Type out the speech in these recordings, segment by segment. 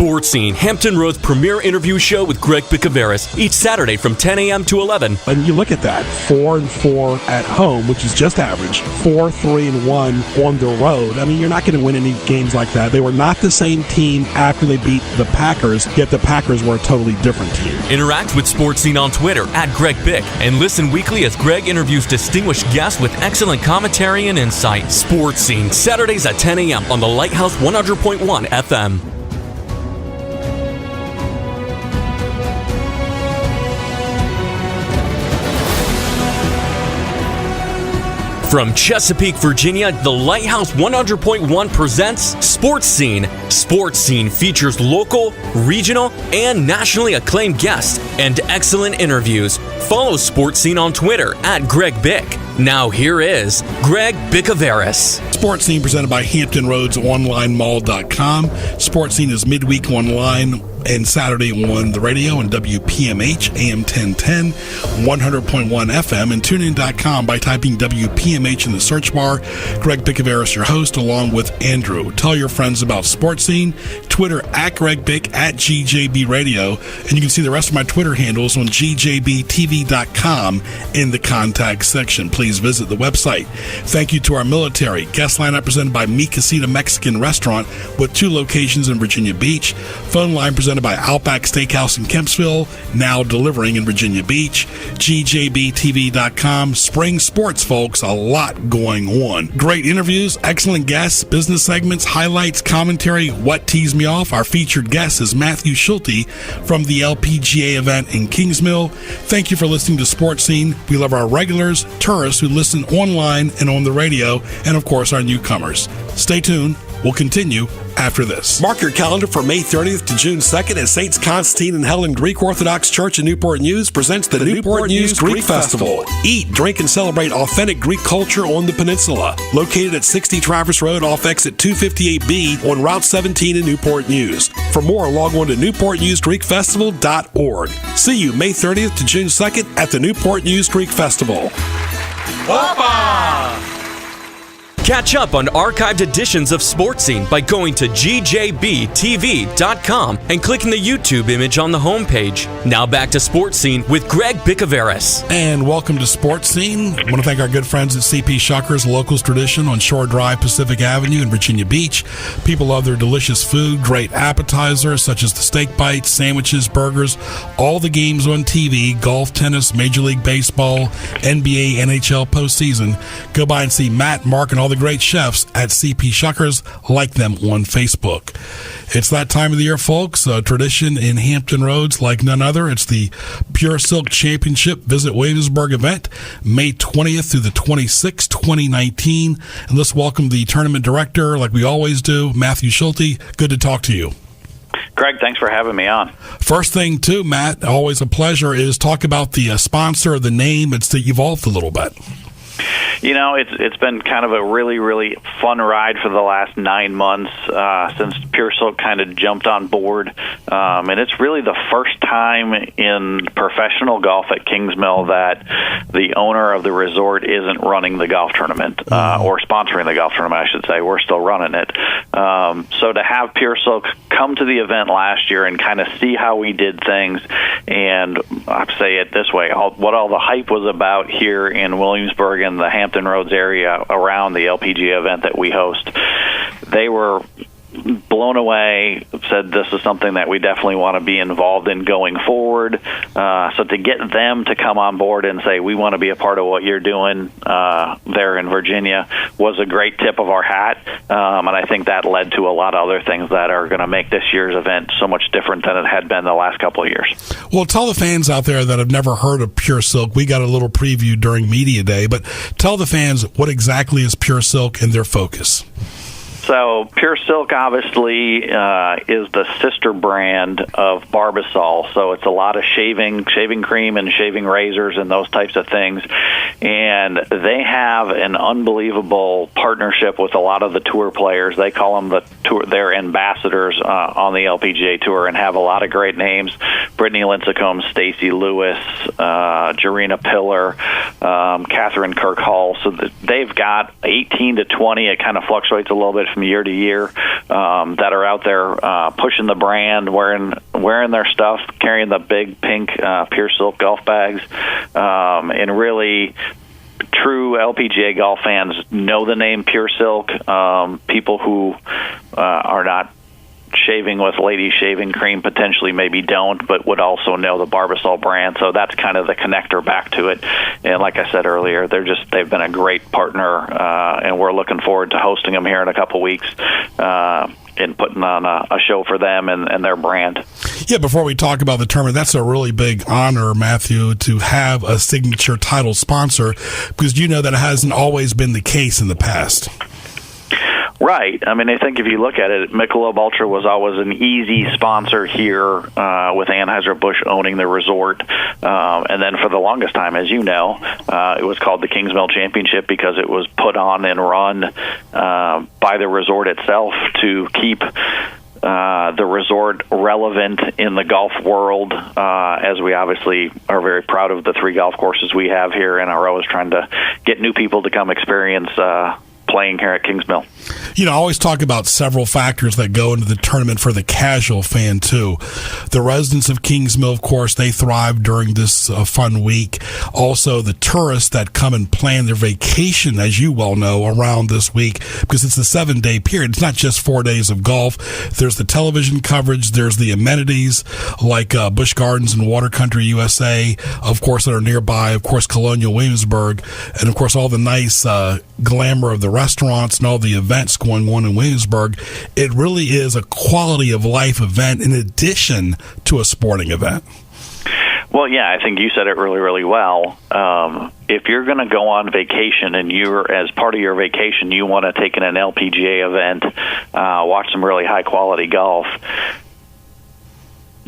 Sports Scene, Hampton Roads premier interview show with Greg Bicouvaris, each Saturday from 10 a.m. to 11. And you look at that, 4-4 at home, which is just average, 4-3-1 on the road. I mean, you're not going to win any games like that. They were not the same team after they beat the Packers, yet the Packers were a totally different team. Interact with Sports Scene on Twitter @GregBic and listen weekly as Greg interviews distinguished guests with excellent commentary and insight. Sports Scene, Saturdays at 10 a.m. on the Lighthouse 100.1 FM. From Chesapeake, Virginia, the Lighthouse 100.1 presents Sports Scene. Sports Scene features local, regional, and nationally acclaimed guests and excellent interviews. Follow Sports Scene on Twitter @GregBic. Now here is Greg Bicouvaris. Sports Scene presented by HamptonRoadsOnlineMall.com. Sports Scene is midweek online and Saturday on the radio and WPMH AM 1010, 100.1 FM, and TuneIn.com by typing WPMH in the search bar. Greg Bicouvaris, your host, along with Andrew. Tell your friends about Sports Scene. Twitter @GregBic, @GJB Radio, and you can see the rest of my Twitter handles on GJBTV.com in the contact section. Please visit the website. Thank you to our military. Guest lineup presented by Mi Casita Mexican Restaurant with 2 locations in Virginia Beach. Phone line presented by Outback Steakhouse in Kempsville, now delivering in Virginia Beach. GJBTV.com. Spring sports, folks. A lot going on. Great interviews, excellent guests, business segments, highlights, commentary. What teased me off? Our featured guest is Matthew Schulze from the LPGA event in Kingsmill. Thank you for listening to Sports Scene. We love our regulars, tourists who listen online and on the radio, and of course our newcomers. Stay tuned. We'll continue after this. Mark your calendar for May 30th to June 2nd as Saints Constantine and Helen Greek Orthodox Church in Newport News presents the Newport News Greek Festival. Eat, drink, and celebrate authentic Greek culture on the peninsula. Located at 60 Traverse Road off exit 258B on Route 17 in Newport News. For more, log on to newportnewsgreekfestival.org. See you May 30th to June 2nd at the Newport News Greek Festival. Opa! Catch up on archived editions of Sports Scene by going to GJBTV.com and clicking the YouTube image on the homepage. Now back to Sports Scene with Greg Bicouvaris. And welcome to Sports Scene. I want to thank our good friends at CP Shuckers, Locals Tradition on Shore Drive, Pacific Avenue in Virginia Beach. People love their delicious food, great appetizers such as the steak bites, sandwiches, burgers, all the games on TV, golf, tennis, Major League Baseball, NBA, NHL postseason. Go by and see Matt, Mark, and all the great chefs at CP Shuckers. Like them on Facebook. It's that time of the year, folks. A tradition in Hampton Roads like none other. It's the Pure Silk Championship Visit Williamsburg event, May 20th through the 26th, 2019. And let's welcome the tournament director, like we always do, Matthew Schulze. Good to talk to you. Greg, thanks for having me on. First thing, too, Matt, always a pleasure, is talk about the sponsor, the name. It's evolved a little bit. You know, it's been kind of a really, really fun ride for the last 9 months since Pure Silk kind of jumped on board. And it's really the first time in professional golf at Kingsmill that the owner of the resort isn't running the golf tournament or sponsoring the golf tournament, I should say. We're still running it. So to have Pure Silk come to the event last year and kind of see how we did things, and I'll say it this way, what all the hype was about here in Williamsburg and the Hampton Roads area around the LPGA event that we host, they were blown away, said this is something that we definitely want to be involved in going forward. So to get them to come on board and say, we want to be a part of what you're doing there in Virginia was a great tip of our hat. And I think that led to a lot of other things that are going to make this year's event so much different than it had been the last couple of years. Well, tell the fans out there that have never heard of Pure Silk. We got a little preview during Media Day, but tell the fans what exactly is Pure Silk and their focus. So Pure Silk obviously is the sister brand of Barbasol. So it's a lot of shaving cream and shaving razors and those types of things. And they have an unbelievable partnership with a lot of the tour players. They call them their ambassadors on the LPGA Tour and have a lot of great names. Brittany Lincecum, Stacey Lewis, Jarena Pillar, Catherine Kirk Hall. So they've got 18 to 20. It kind of fluctuates a little bit, from year to year that are out there pushing the brand, wearing their stuff, carrying the big pink pure silk golf bags, and really true LPGA golf fans know the name Pure Silk. People who are not shaving with lady shaving cream potentially maybe don't, but would also know the Barbasol brand. So that's kind of the connector back to it. And like I said earlier, they've been a great partner, and we're looking forward to hosting them here in a couple weeks and putting on a show for them and their brand. Yeah, before we talk about the tournament, that's a really big honor, Matthew, to have a signature title sponsor, because you know that hasn't always been the case in the past. Right. I mean, I think if you look at it, Michelob Ultra was always an easy sponsor here with Anheuser-Busch owning the resort. And then for the longest time, as you know, it was called the Kingsmill Championship because it was put on and run by the resort itself to keep the resort relevant in the golf world, as we obviously are very proud of the 3 golf courses we have here and are always trying to get new people to come experience playing here at Kingsmill. You know, I always talk about several factors that go into the tournament for the casual fan, too. The residents of Kingsmill, of course, they thrive during this fun week. Also, the tourists that come and plan their vacation, as you well know, around this week, because it's a 7-day period. It's not just 4 days of golf. There's the television coverage. There's the amenities like Busch Gardens and Water Country USA, of course, that are nearby. Of course, Colonial Williamsburg. And, of course, all the nice glamour of the restaurants and all the events going on in Williamsburg. It really is a quality of life event in addition to a sporting event. Well, yeah, I think you said it really, really well. If you're going to go on vacation and as part of your vacation, you want to take in an LPGA event, watch some really high-quality golf,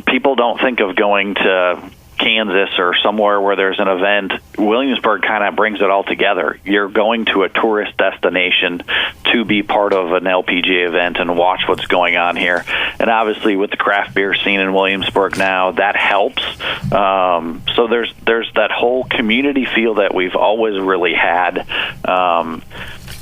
people don't think of going to Kansas or somewhere where there's an event. Williamsburg kind of brings it all together. You're going to a tourist destination to be part of an LPGA event and watch what's going on here. And obviously with the craft beer scene in Williamsburg now, that helps. So there's that whole community feel that we've always really had.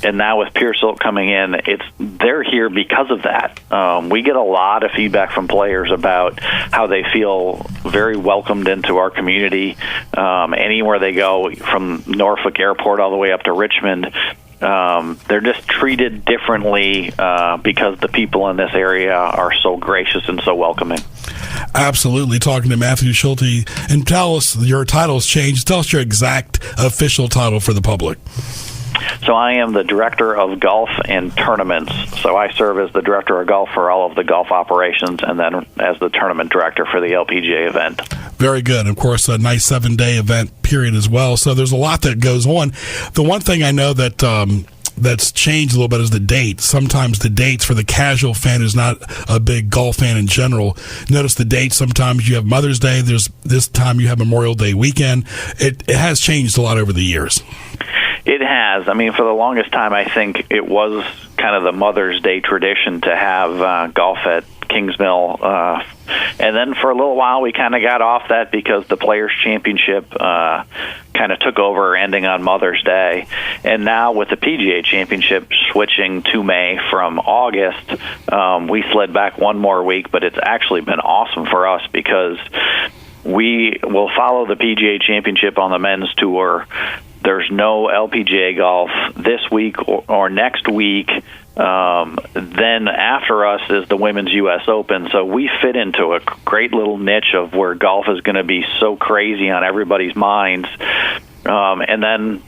And now with Pure Silk coming in, they're here because of that. We get a lot of feedback from players about how they feel very welcomed into our community. Anywhere they go, from Norfolk Airport all the way up to Richmond, they're just treated differently because the people in this area are so gracious and so welcoming. Absolutely. Talking to Matthew Schulze. And tell us, your title's changed. Tell us your exact official title for the public. So I am the Director of Golf and Tournaments. So I serve as the Director of Golf for all of the golf operations and then as the Tournament Director for the LPGA event. Very good. Of course, a nice 7-day event period as well. So there's a lot that goes on. The one thing I know that that's changed a little bit is the date. Sometimes the dates for the casual fan who's not a big golf fan in general. Notice the dates. Sometimes you have Mother's Day. This time you have Memorial Day weekend. It has changed a lot over the years. It has. I mean, for the longest time, I think it was kind of the Mother's Day tradition to have golf at Kingsmill. And then for a little while, we kind of got off that because the Players' Championship kind of took over, ending on Mother's Day. And now with the PGA Championship switching to May from August, we slid back one more week, but it's actually been awesome for us because we will follow the PGA Championship on the men's tour. There's no LPGA golf this week or next week. Then after us is the Women's U.S. Open. So we fit into a great little niche of where golf is going to be so crazy on everybody's minds. And then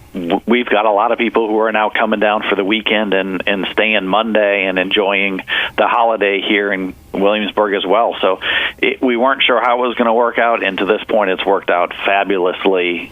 we've got a lot of people who are now coming down for the weekend and staying Monday and enjoying the holiday here in Williamsburg as well. So we weren't sure how it was going to work out, and to this point it's worked out fabulously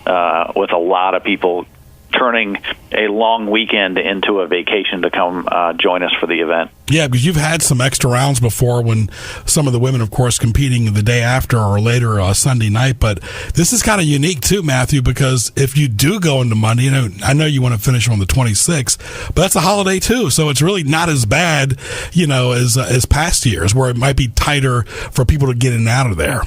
with a lot of people turning a long weekend into a vacation to come join us for the event. Yeah, because you've had some extra rounds before when some of the women, of course, competing the day after or later Sunday night. But this is kind of unique, too, Matthew, because if you do go into Monday, I know you want to finish on the 26th, but that's a holiday, too. So it's really not as bad, as past years where it might be tighter for people to get in and out of there.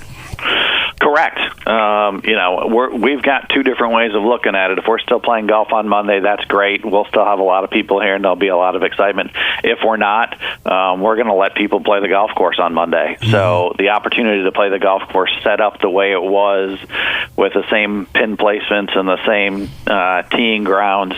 Correct. We've got two different ways of looking at it. If we're still playing golf on Monday, that's great. We'll still have a lot of people here, and there'll be a lot of excitement. If we're not, we're going to let people play the golf course on Monday. Mm-hmm. So the opportunity to play the golf course set up the way it was, with the same pin placements and the same teeing grounds,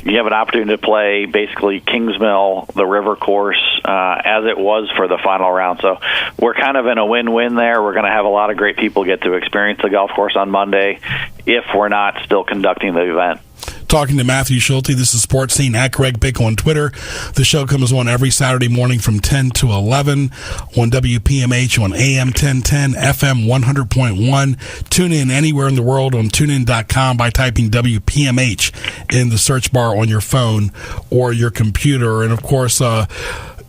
you have an opportunity to play basically Kingsmill, the river course, as it was for the final round. So we're kind of in a win-win there. We're going to have a lot of great people get to experience the golf course on Monday if we're not still conducting the event. Talking to Matthew Schulze, this is Sports Scene at Greg Bickle on Twitter. The show comes on every Saturday morning from 10 to 11 on WPMH on AM 1010, FM 100.1. Tune in anywhere in the world on tunein.com by typing WPMH in the search bar on your phone or your computer. And, of course,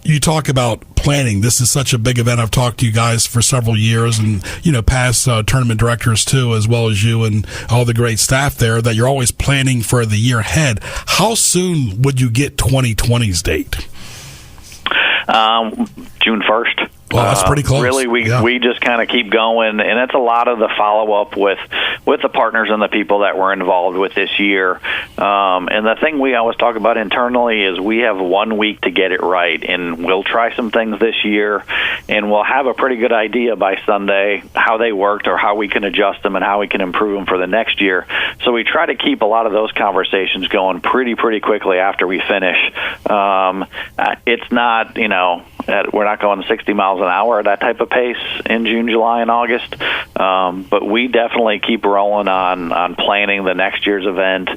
you talk about planning. This is such a big event. I've talked to you guys for several years, and past tournament directors too, as well as you and all the great staff there, that you're always planning for the year ahead. How soon would you get 2020's date? June 1st. Well, that's pretty close. Really, we just kind of keep going, and it's a lot of the follow-up with the partners and the people that we're involved with this year. And the thing we always talk about internally is we have 1 week to get it right, and we'll try some things this year, and we'll have a pretty good idea by Sunday how they worked or how we can adjust them and how we can improve them for the next year. So we try to keep a lot of those conversations going pretty quickly after we finish. It's not, we're not going 60 miles an hour, that type of pace in June, July, and August. But we definitely keep rolling on planning the next year's event,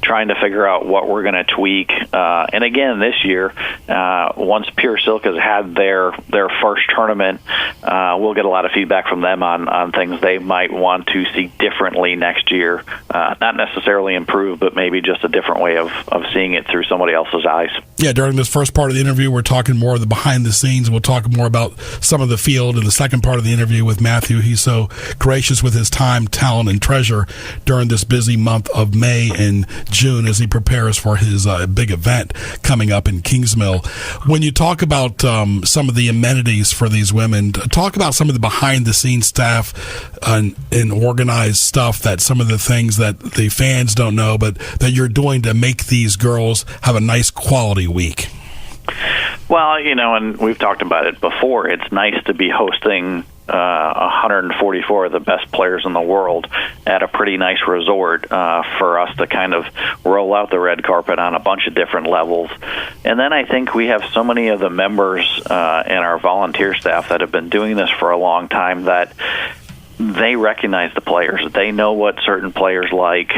trying to figure out what we're going to tweak. And again, this year, once Pure Silk has had their first tournament, we'll get a lot of feedback from them on things they might want to see differently next year. Not necessarily improve, but maybe just a different way of seeing it through somebody else's eyes. Yeah, during this first part of the interview, we're talking more of the behind the scenes. We'll talk more about some of the field in the second part of the interview with Matthew. He's so gracious with his time, talent, and treasure during this busy month of May and June as he prepares for his big event coming up in Kingsmill. When you talk about some of the amenities for these women, talk about some of the behind-the-scenes staff and organized stuff, that some of the things that the fans don't know, but that you're doing to make these girls have a nice quality week. Well, and we've talked about it before, it's nice to be hosting 144 of the best players in the world at a pretty nice resort for us to kind of roll out the red carpet on a bunch of different levels. And then I think we have so many of the members and our volunteer staff that have been doing this for a long time that they recognize the players. They know what certain players like.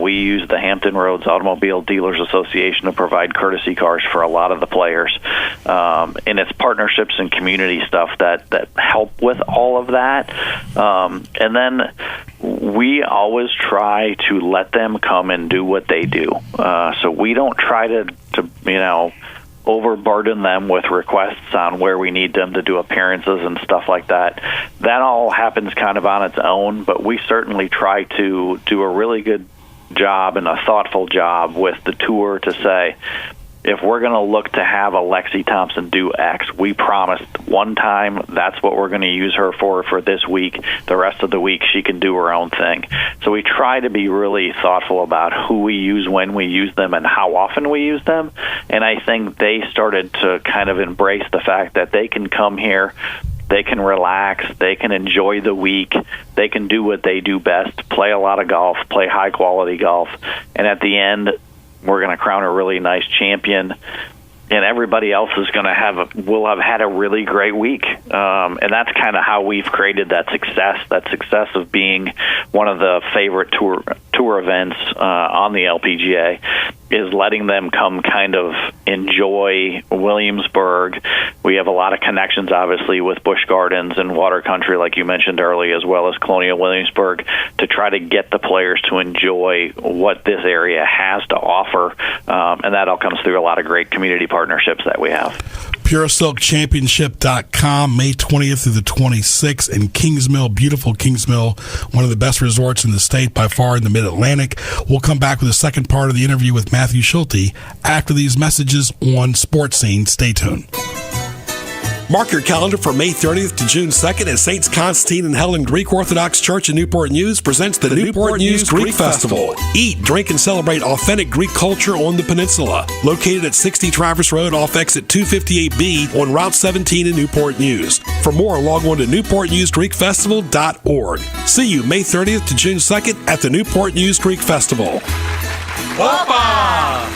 We use the Hampton Roads Automobile Dealers Association to provide courtesy cars for a lot of the players. And it's partnerships and community stuff that help with all of that. And then we always try to let them come and do what they do. So we don't try to overburden them with requests on where we need them to do appearances and stuff like that. That all happens kind of on its own, but we certainly try to do a really good job and a thoughtful job with the tour to say, if we're going to look to have a Lexi Thompson do X, we promised one time that's what we're going to use her for this week. The rest of the week she can do her own thing. So we try to be really thoughtful about who we use, when we use them, and how often we use them. And I think they started to kind of embrace the fact that they can come here, they can relax, they can enjoy the week, they can do what they do best, play a lot of golf, play high-quality golf, and at the end, we're going to crown a really nice champion, and everybody else is going to will have had a really great week. And that's kind of how we've created that success of being one of the favorite tour events on the LPGA, is letting them come kind of enjoy Williamsburg. We have a lot of connections, obviously, with Busch Gardens and Water Country, like you mentioned earlier, as well as Colonial Williamsburg, to try to get the players to enjoy what this area has to offer. And that all comes through a lot of great community partnerships that we have. PureSilkChampionship.com, May 20th through the 26th in Kingsmill, beautiful Kingsmill, one of the best resorts in the state by far in the Mid-Atlantic. We'll come back with the second part of the interview with Matthew Schulze after these messages on Sports Scene. Stay tuned. Mark your calendar for May 30th to June 2nd as Saints Constantine and Helen Greek Orthodox Church in Newport News presents the Newport News Greek Festival. Eat, drink, and celebrate authentic Greek culture on the peninsula. Located at 60 Traverse Road off exit 258B on Route 17 in Newport News. For more, log on to newportnewsgreekfestival.org. See you May 30th to June 2nd at the Newport News Greek Festival. Opa!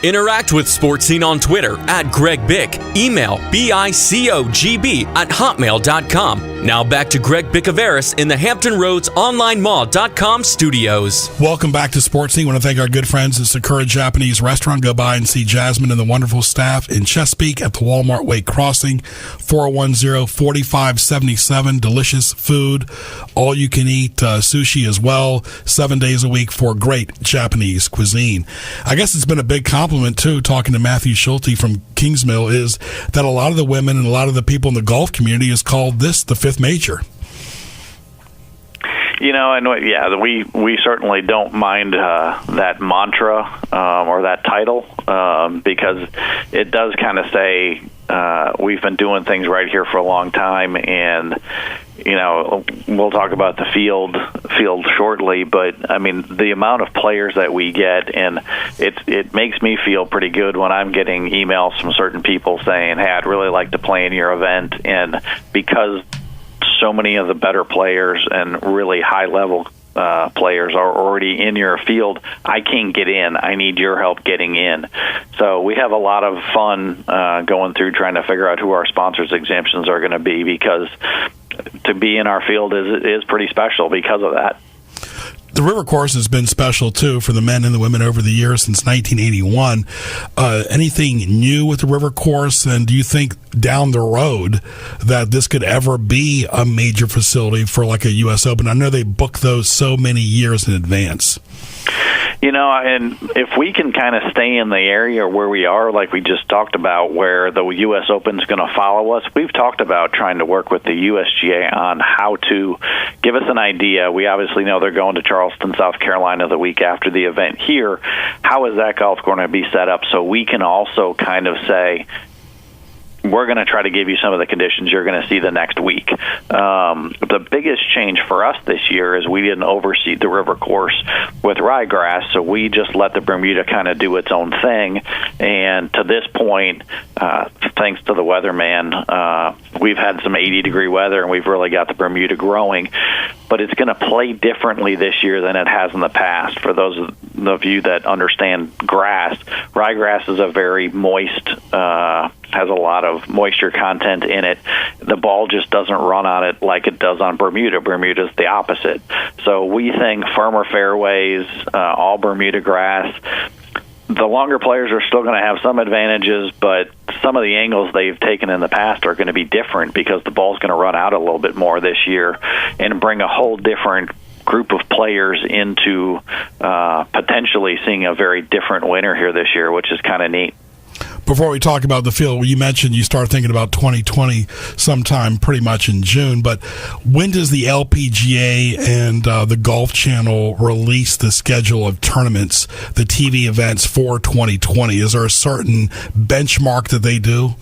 Interact with Sports Scene on Twitter at Greg Bick. Email bicogb@hotmail.com. Now back to Greg Bicouvaris in the Hampton Roads OnlineMall.com studios. Welcome back to Sports Scene. I want to thank our good friends at Sakura Japanese Restaurant. Go by and see Jasmine and the wonderful staff in Chesapeake at the Walmart Way Crossing, 410-4577. Delicious food, all you can eat, sushi as well, 7 days a week for great Japanese cuisine. I guess it's been a big compliment too, talking to Matthew Schulze from Kingsmill, is that a lot of the women and a lot of the people in the golf community has called this the fifth major. And we certainly don't mind that mantra or that title because it does kind of say we've been doing things right here for a long time, and we'll talk about the field shortly, but I mean the amount of players that we get, and it makes me feel pretty good when I'm getting emails from certain people saying, "Hey, I'd really like to play in your event," and because so many of the better players and really high-level players are already in your field, I can't get in. I need your help getting in. So we have a lot of fun going through trying to figure out who our sponsors' exemptions are going to be, because to be in our field is pretty special because of that. The river course has been special, too, for the men and the women over the years since 1981. Anything new with the river course, and do you think down the road that this could ever be a major facility for like a U.S. Open? I know they book those so many years in advance. And if we can kind of stay in the area where we are, like we just talked about, where the U.S. Open is going to follow us, we've talked about trying to work with the USGA on how to give us an idea. We obviously know they're going to Charleston, South Carolina the week after the event here. How is that golf going to be set up so we can also kind of say, we're going to try to give you some of the conditions you're going to see the next week. The biggest change for us this year is we didn't overseed the river course with ryegrass, so we just let the Bermuda kind of do its own thing. And to this point, thanks to the weatherman, we've had some 80-degree weather, and we've really got the Bermuda growing. But it's going to play differently this year than it has in the past. For those of you that understand grass, ryegrass is a very moist, has a lot of moisture content in it. The ball just doesn't run on it like it does on Bermuda. Bermuda's the opposite. So we think firmer fairways, all Bermuda grass. The longer players are still going to have some advantages, but some of the angles they've taken in the past are going to be different because the ball's going to run out a little bit more this year and bring a whole different group of players into potentially seeing a very different winner here this year, which is kind of neat. Before we talk about the field, you mentioned you start thinking about 2020 sometime pretty much in June, but when does the LPGA and the Golf Channel release the schedule of tournaments, the TV events for 2020? Is there a certain benchmark that they do?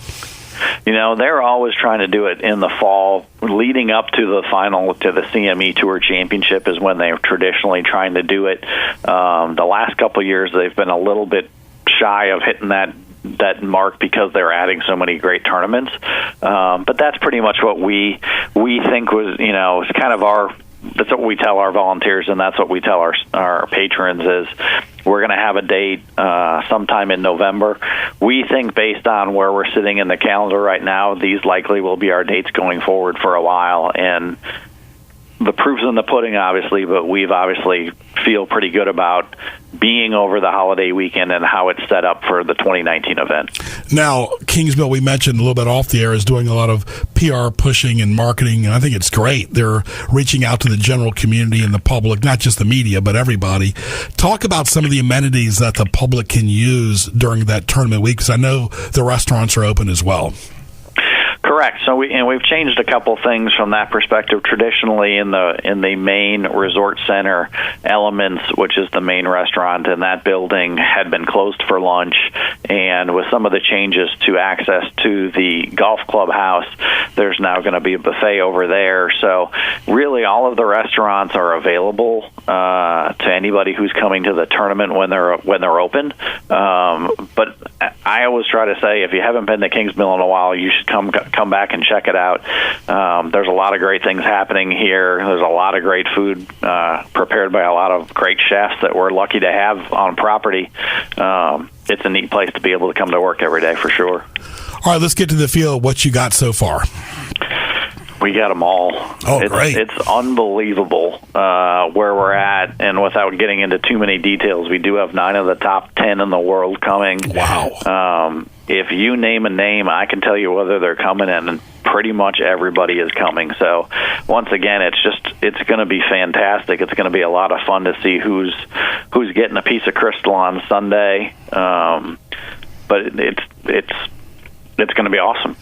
They're always trying to do it in the fall. Leading up to the final, to the CME Tour Championship is when they're traditionally trying to do it. The last couple of years, they've been a little bit shy of hitting that mark because they're adding so many great tournaments. But that's pretty much what we think was, it's kind of that's what we tell our volunteers, and that's what we tell our patrons is we're going to have a date sometime in November. We think based on where we're sitting in the calendar right now, these likely will be our dates going forward for a while. And the proof's in the pudding, obviously, but we've obviously feel pretty good about being over the holiday weekend and how it's set up for the 2019 event. Now, Kingsmill, we mentioned a little bit off the air, is doing a lot of PR pushing and marketing, and I think it's great. They're reaching out to the general community and the public, not just the media, but everybody. Talk about some of the amenities that the public can use during that tournament week, because I know the restaurants are open as well. Correct. Correct. So we've changed a couple things from that perspective. Traditionally, in the main resort center elements, which is the main restaurant in that building, had been closed for lunch, and with some of the changes to access to the golf clubhouse, there's now going to be a buffet over there. So really, all of the restaurants are available to anybody who's coming to the tournament when they're open. But I always try to say, if you haven't been to Kings Mill in a while, you should come back and check it out. There's a lot of great things happening here. There's a lot of great food prepared by a lot of great chefs that we're lucky to have on property. It's a neat place to be able to come to work every day for sure. All right, let's get to the field. What you got so far? We got them all. Great. It's unbelievable where we're at, and without getting into too many details, we do have 9 of the top 10 in the world coming. Wow. If you name a name, I can tell you whether they're coming, and pretty much everybody is coming. So once again, it's going to be fantastic. It's going to be a lot of fun to see who's getting a piece of crystal on Sunday. But it's going to be awesome.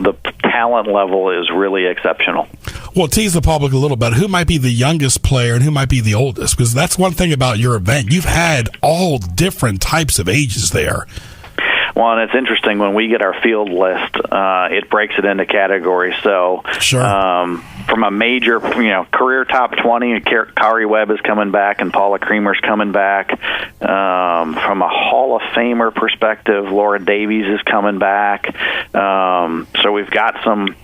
The talent level is really exceptional. Well, tease the public a little bit. Who might be the youngest player and who might be the oldest? Because that's one thing about your event. You've had all different types of ages there. Well, and it's interesting, when we get our field list, it breaks it into categories. So sure. From a major, career top 20, Kari Webb is coming back and Paula Creamer's coming back. From a Hall of Famer perspective, Laura Davies is coming back. So we've got some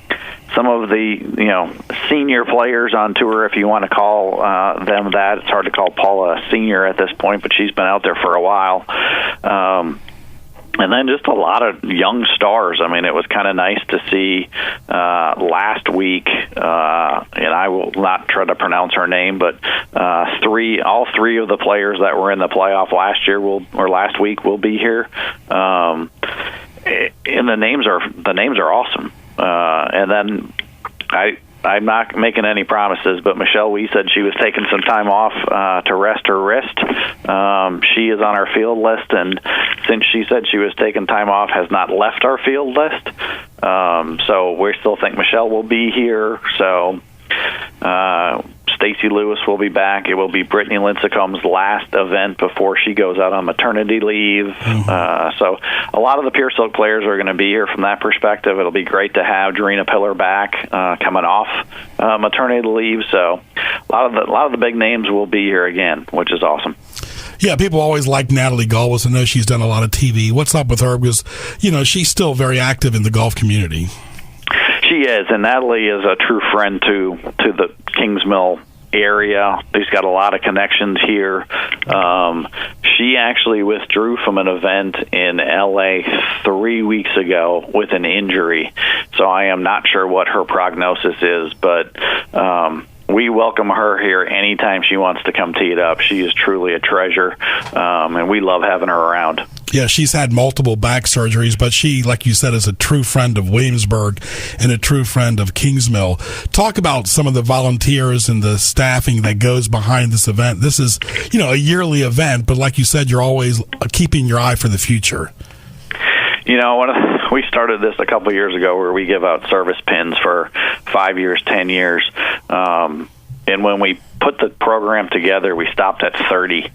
of the senior players on tour, if you want to call them that. It's hard to call Paula a senior at this point, but she's been out there for a while. And then just a lot of young stars. I mean, it was kind of nice to see last week, and I will not try to pronounce her name, but all three of the players that were in the playoff last week will be here. And the names are awesome. And then I'm not making any promises, but Michelle Wee said she was taking some time off to rest her wrist. She is on our field list, and since she said she was taking time off, has not left our field list. So we still think Michelle will be here. So Stacy Lewis will be back. It will be Brittany Lincecum's last event before she goes out on maternity leave. Mm-hmm. So a lot of the Pure Silk players are going to be here from that perspective. It'll be great to have Dorina Pillar back coming off maternity leave. So a lot of the big names will be here again, which is awesome. Yeah, people always like Natalie Galwas. I know she's done a lot of TV. What's up with her? Because, she's still very active in the golf community. She is, and Natalie is a true friend to the Kings Mill area. She's got a lot of connections here. She actually withdrew from an event in LA 3 weeks ago with an injury, so I am not sure what her prognosis is, but we welcome her here anytime she wants to come tee it up. She is truly a treasure, and we love having her around. Yeah, she's had multiple back surgeries, but she, like you said, is a true friend of Williamsburg and a true friend of Kingsmill. Talk about some of the volunteers and the staffing that goes behind this event. This is, a yearly event, but like you said, you're always keeping your eye for the future. We started this a couple of years ago where we give out service pins for 5 years, 10 years. And when we put the program together, we stopped at 30.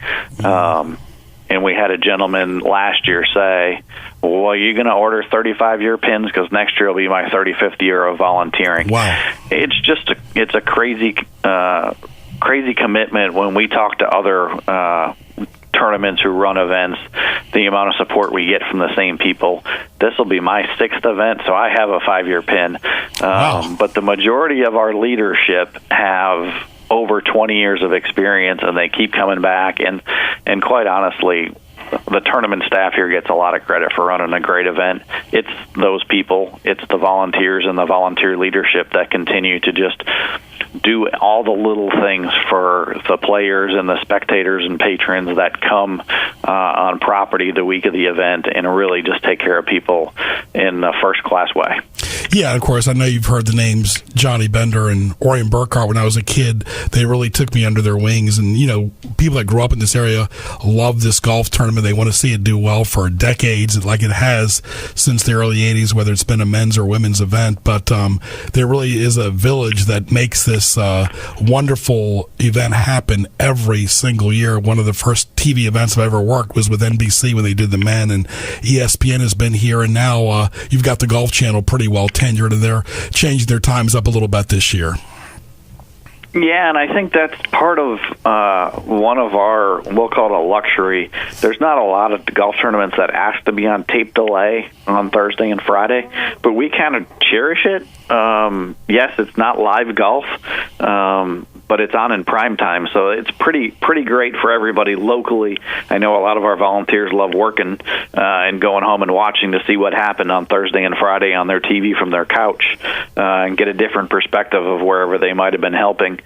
And we had a gentleman last year say, well, you're going to order 35-year pins because next year will be my 35th year of volunteering. Wow. It's a crazy commitment when we talk to other tournaments who run events, the amount of support we get from the same people. This will be my 6th event, so I have a 5-year pin. Wow. But the majority of our leadership have over 20 years of experience, and they keep coming back. And quite honestly, the tournament staff here gets a lot of credit for running a great event. It's those people, it's the volunteers and the volunteer leadership that continue to just do all the little things for the players and the spectators and patrons that come on property the week of the event, and really just take care of people in a first-class way. Yeah, of course, I know you've heard the names Johnny Bender and Orion Burkhart. When I was a kid, they really took me under their wings. And, people that grew up in this area love this golf tournament. They want to see it do well for decades, like it has since the early 80s, whether it's been a men's or women's event. But there really is a village that makes this wonderful event happen every single year. One of the first TV events I've ever worked was with NBC when they did the men, and ESPN has been here, and now you've got the Golf Channel pretty well tenured, and they're changing their times up a little bit this year. Yeah, and I think that's part of one of our, we'll call it a luxury. There's not a lot of golf tournaments that ask to be on tape delay on Thursday and Friday, but we kind of cherish it. Yes, it's not live golf, but it's on in prime time, so it's pretty great for everybody locally. I know a lot of our volunteers love working and going home and watching to see what happened on Thursday and Friday on their TV from their couch and get a different perspective of wherever they might have been helping.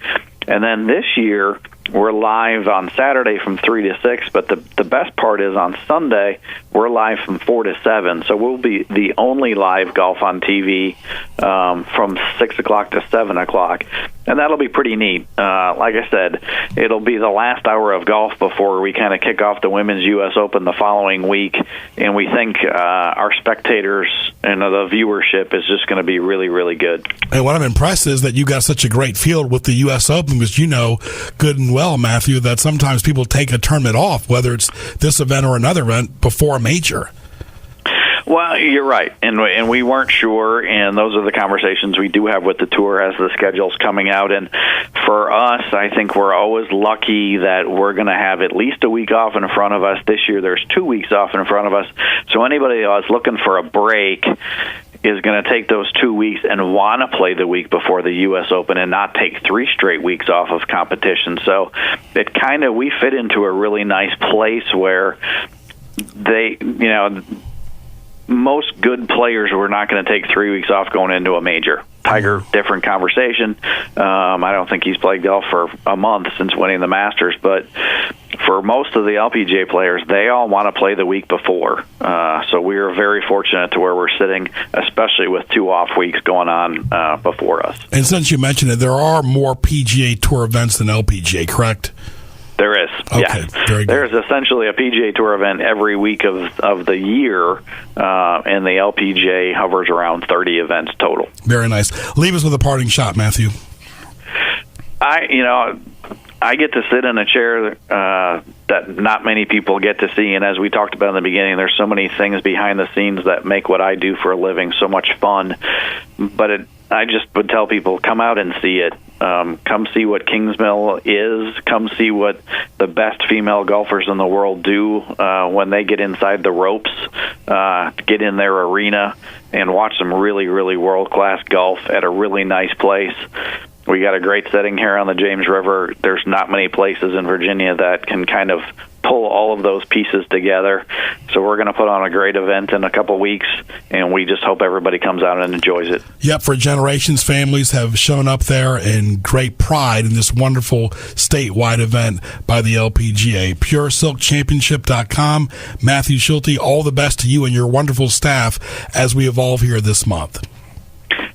And then this year, we're live on Saturday from 3 to 6, but the best part is on Sunday, we're live from 4 to 7. So we'll be the only live golf on TV from 6 o'clock to 7 o'clock. And that'll be pretty neat. Like I said, it'll be the last hour of golf before we kind of kick off the Women's U.S. Open the following week. And we think our spectators and the viewership is just going to be really, really good. And what I'm impressed is that you got such a great field with the U.S. Open, because good and well, Matthew, that sometimes people take a tournament off, whether it's this event or another event, before a major. Well, you're right, and we weren't sure, and those are the conversations we do have with the tour as the schedule's coming out. And for us, I think we're always lucky that we're going to have at least a week off in front of us. This year, there's 2 weeks off in front of us. So anybody that's looking for a break is going to take those 2 weeks and want to play the week before the U.S. Open and not take 3 straight weeks off of competition. So we fit into a really nice place where they, most good players were not going to take 3 weeks off going into a major. Tiger, different conversation. I don't think he's played golf for a month since winning the Masters, but for most of the LPGA players, they all want to play the week before. So we are very fortunate to where we're sitting, especially with 2 off weeks going on before us. And since you mentioned it, there are more PGA Tour events than LPGA, correct? There is. Okay, yes. Very good. There's essentially a PGA Tour event every week of the year, and the LPGA hovers around 30 events total. Very nice. Leave us with a parting shot, Matthew. I get to sit in a chair that not many people get to see, and as we talked about in the beginning, there's so many things behind the scenes that make what I do for a living so much fun. But I just would tell people, come out and see it. Come see what Kingsmill is. Come see what the best female golfers in the world do when they get inside the ropes, get in their arena, and watch some really, really world-class golf at a really nice place. We got a great setting here on the James River. There's not many places in Virginia that can kind of pull all of those pieces together. So we're going to put on a great event in a couple weeks, and we just hope everybody comes out and enjoys it. Yep, for generations, families have shown up there in great pride in this wonderful statewide event by the LPGA. PureSilkChampionship.com. Matthew Schulze, all the best to you and your wonderful staff as we evolve here this month.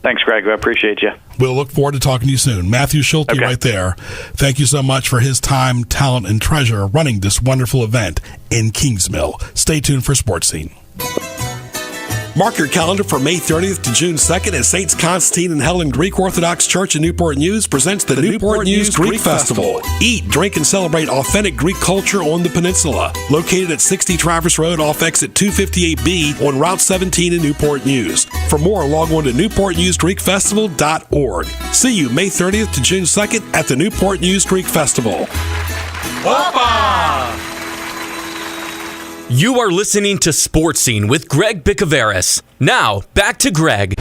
Thanks, Greg. I appreciate you. We'll look forward to talking to you soon. Matthew Schulze right there. Thank you so much for his time, talent, and treasure running this wonderful event in Kingsmill. Stay tuned for Sports Scene. Mark your calendar for May 30th to June 2nd as Saints Constantine and Helen Greek Orthodox Church in Newport News presents the Newport News Greek Festival. Eat, drink, and celebrate authentic Greek culture on the peninsula. Located at 60 Traverse Road off exit 258B on Route 17 in Newport News. For more, log on to newportnewsgreekfestival.org. See you May 30th to June 2nd at the Newport News Greek Festival. Opa! You are listening to Sports Scene with Greg Bicouvaris. Now, back to Greg.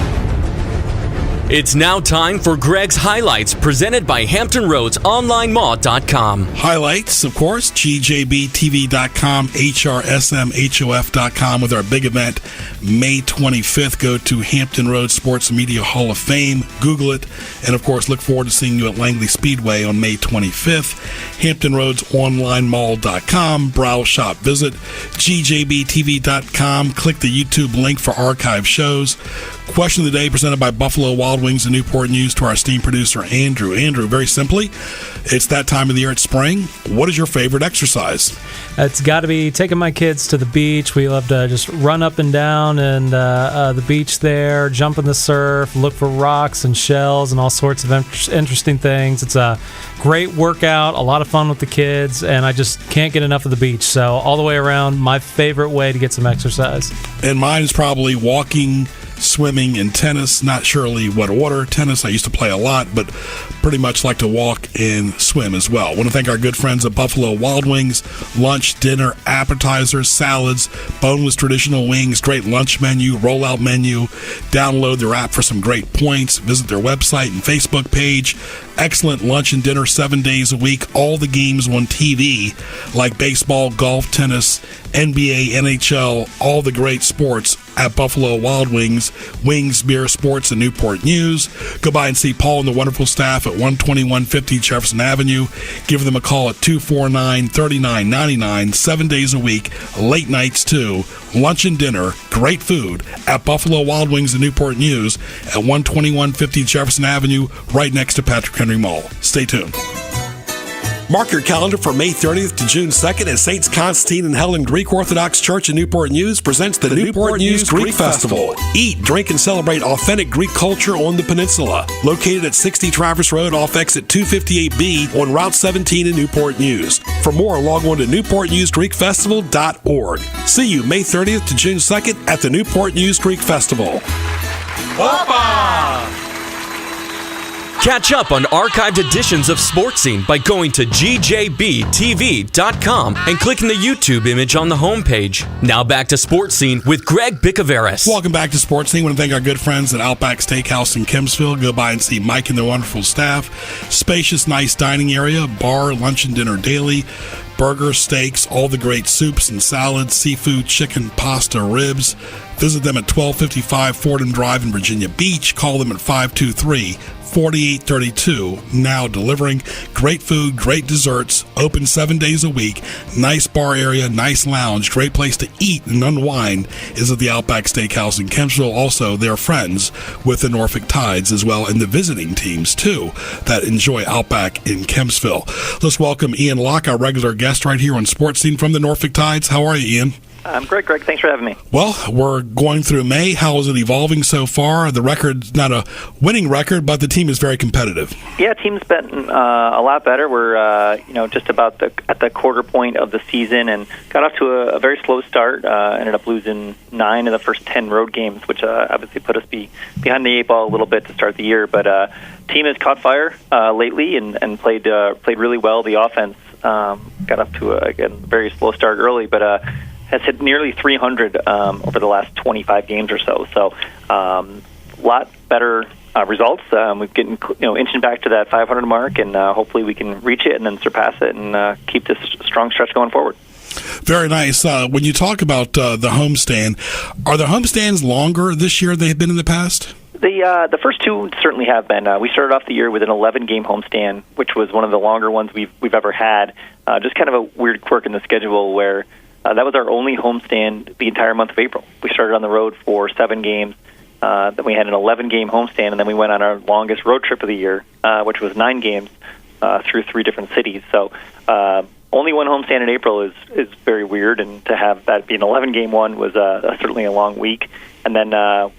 It's now time for Greg's Highlights, presented by HamptonRoadsOnlineMall.com. Highlights, of course, GJBTV.com, HRSMHOF.com with our big event, May 25th. Go to Hampton Road Sports Media Hall of Fame. Google it. And, of course, look forward to seeing you at Langley Speedway on May 25th. HamptonRoadsOnlineMall.com. Browse, shop, visit. GJBTV.com. Click the YouTube link for archive shows. Question of the day presented by Buffalo Wild Wings and Newport News to our esteemed producer, Andrew. Andrew, very simply, it's that time of the year, it's spring. What is your favorite exercise? It's got to be taking my kids to the beach. We love to just run up and down and the beach there, jump in the surf, look for rocks and shells and all sorts of interesting things. It's a great workout, a lot of fun with the kids, and I just can't get enough of the beach. So all the way around, my favorite way to get some exercise. And mine is probably walking, swimming, and tennis. Not surely what order. Tennis I used to play a lot, but pretty much like to walk and swim as well. I want to thank our good friends at Buffalo Wild Wings. Lunch, dinner, appetizers, salads, boneless traditional wings, great lunch menu, rollout menu. Download their app for some great points. Visit their website and Facebook page. Excellent lunch and dinner 7 days a week. All the games on TV, like baseball, golf, tennis, NBA, NHL, all the great sports at Buffalo Wild Wings. Wings, beer, sports, and Newport News. Go by and see Paul and the wonderful staff at 12150 Jefferson Avenue. Give them a call at 249-3999, 7 days a week, late nights too. Lunch and dinner, great food at Buffalo Wild Wings and Newport News at 12150 Jefferson Avenue, right next to Patrick Henry Mall. Stay tuned. Mark your calendar for May 30th to June 2nd as Saints Constantine and Helen Greek Orthodox Church in Newport News presents the Newport News Greek Festival. Eat, drink, and celebrate authentic Greek culture on the peninsula. Located at 60 Traverse Road off exit 258B on Route 17 in Newport News. For more, log on to newportnewsgreekfestival.org. See you May 30th to June 2nd at the Newport News Greek Festival. Opa! Catch up on archived editions of Sports Scene by going to gjbtv.com and clicking the YouTube image on the homepage. Now back to Sports Scene with Greg Bicouvaris. Welcome back to Sports Scene. I want to thank our good friends at Outback Steakhouse in Kempsville. Go by and see Mike and their wonderful staff. Spacious, nice dining area, bar, lunch and dinner daily. Burgers, steaks, all the great soups and salads, seafood, chicken, pasta, ribs. Visit them at 1255 Fordham Drive in Virginia Beach. Call them at 523-4832. Now delivering great food, great desserts, open 7 days a week, nice bar area, nice lounge, great place to eat and unwind is at the Outback Steakhouse in Kempsville. Also, they're friends with the Norfolk Tides as well, and the visiting teams too that enjoy Outback in Kempsville. Let's welcome Ian Locke, our regular guest right here on Sports Scene from the Norfolk Tides. How are you, Ian? I'm great, Greg. Thanks for having me. Well, we're going through May. How is it evolving so far? The record's not a winning record, but the team is very competitive. Yeah, team's been a lot better. We're just about at the quarter point of the season and got off to a very slow start. Ended up losing 9 of the first 10 road games, which obviously put us behind the 8 ball a little bit to start the year. But team has caught fire lately and played really well. The offense got off to a very slow start early, but has hit nearly 300 over the last 25 games or so. So a lot better results. We're getting inching back to that 500 mark, and hopefully we can reach it and then surpass it and keep this strong stretch going forward. Very nice. When you talk about the homestand, are the homestands longer this year than they have been in the past? The first 2 certainly have been. We started off the year with an 11-game homestand, which was one of the longer ones we've ever had. Just kind of a weird quirk in the schedule where that was our only homestand the entire month of April. We started on the road for 7 games. Then we had an 11-game homestand, and then we went on our longest road trip of the year, which was 9 games through 3 different cities. So only one homestand in April is very weird, and to have that be an 11-game one was certainly a long week. And then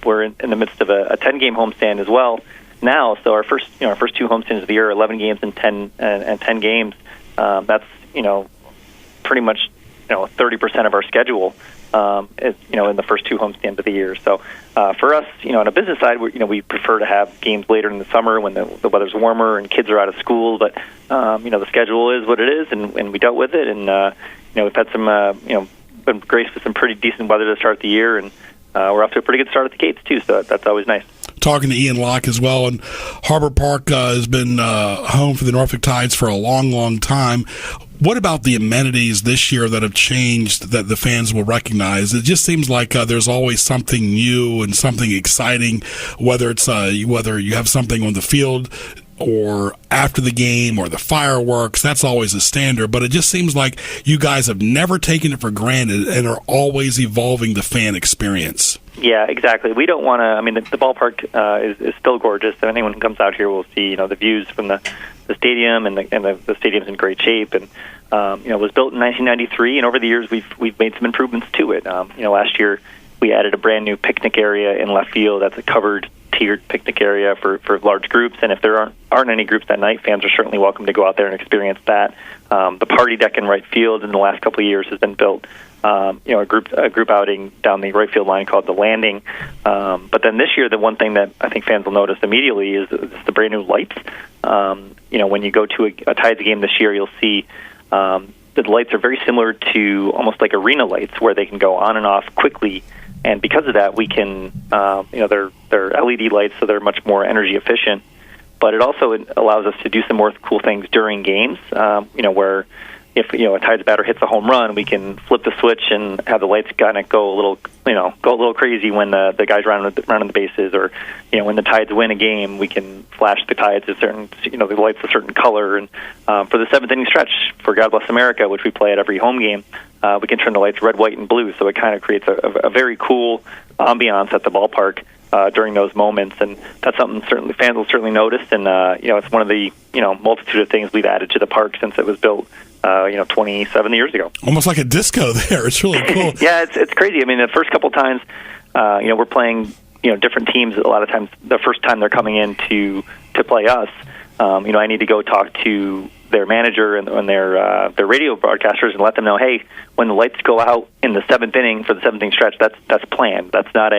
we're in the midst of a 10-game homestand as well now. So our first 2 homestands of the year, 11 games and 10 games. That's pretty much 30% of our schedule is in the first 2 homestands of the year. So for us, on a business side, we prefer to have games later in the summer when the weather's warmer and kids are out of school. But the schedule is what it is, and we dealt with it. And we've had some been graced with some pretty decent weather to start the year, and we're off to a pretty good start at the gates too. So that's always nice. Talking to Ian Locke as well, and Harbor Park has been home for the Norfolk Tides for a long, long time. What about the amenities this year that have changed that the fans will recognize? It just seems like there's always something new and something exciting, whether it's whether you have something on the field or after the game or the fireworks. That's always a standard, but it just seems like you guys have never taken it for granted and are always evolving the fan experience. Yeah, exactly. We don't want to. I mean, the ballpark is still gorgeous. So anyone who comes out here will see, the views from the stadium, and the stadium's in great shape. And it was built in 1993, and over the years we've made some improvements to it. Last year we added a brand new picnic area in left field. That's a covered, tiered picnic area for large groups. And if there aren't any groups that night, fans are certainly welcome to go out there and experience that. The party deck in right field in the last couple of years has been built. A group outing down the right field line called the Landing. But then this year, the one thing that I think fans will notice immediately is the brand new lights. When you go to a Tides game this year, you'll see the lights are very similar to almost like arena lights, where they can go on and off quickly. And because of that, we can, they're LED lights, so they're much more energy efficient. But it also allows us to do some more cool things during games, where if a Tides batter hits a home run, we can flip the switch and have the lights kind of go a little crazy when the guys rounding the bases, or when the Tides win a game, we can flash the Tides a certain the lights a certain color. And for the seventh inning stretch for God Bless America, which we play at every home game, we can turn the lights red, white, and blue. So it kind of creates a very cool ambiance at the ballpark during those moments, and that's something certainly fans will certainly notice. And it's one of the multitude of things we've added to the park since it was built 27 years ago. Almost like a disco there. It's really cool. Yeah, it's crazy. I mean, the first couple times, we're playing different teams. A lot of times, the first time they're coming in to play us, I need to go talk to their manager and their radio broadcasters and let them know, hey, when the lights go out in the seventh inning for the seventh inning stretch, that's planned. That's not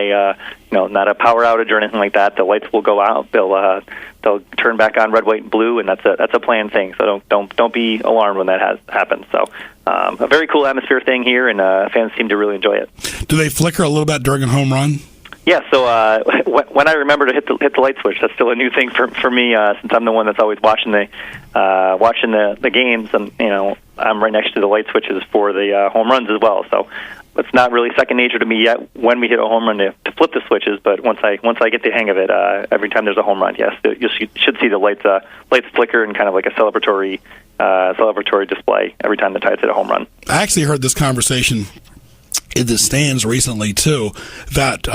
not a power outage or anything like that. The lights will go out. They'll turn back on red, white, and blue, and that's a planned thing. So don't be alarmed when that happens. So a very cool atmosphere thing here, and fans seem to really enjoy it. Do they flicker a little bit during a home run? Yeah, so when I remember to hit the light switch, that's still a new thing for me, since I'm the one that's always watching the games, and I'm right next to the light switches for the home runs as well. So it's not really second nature to me yet when we hit a home run to flip the switches, but once I get the hang of it, every time there's a home run, yes, you should see the lights flicker and kind of like a celebratory display every time the Tides hit a home run. I actually heard this conversation in the stands recently too, that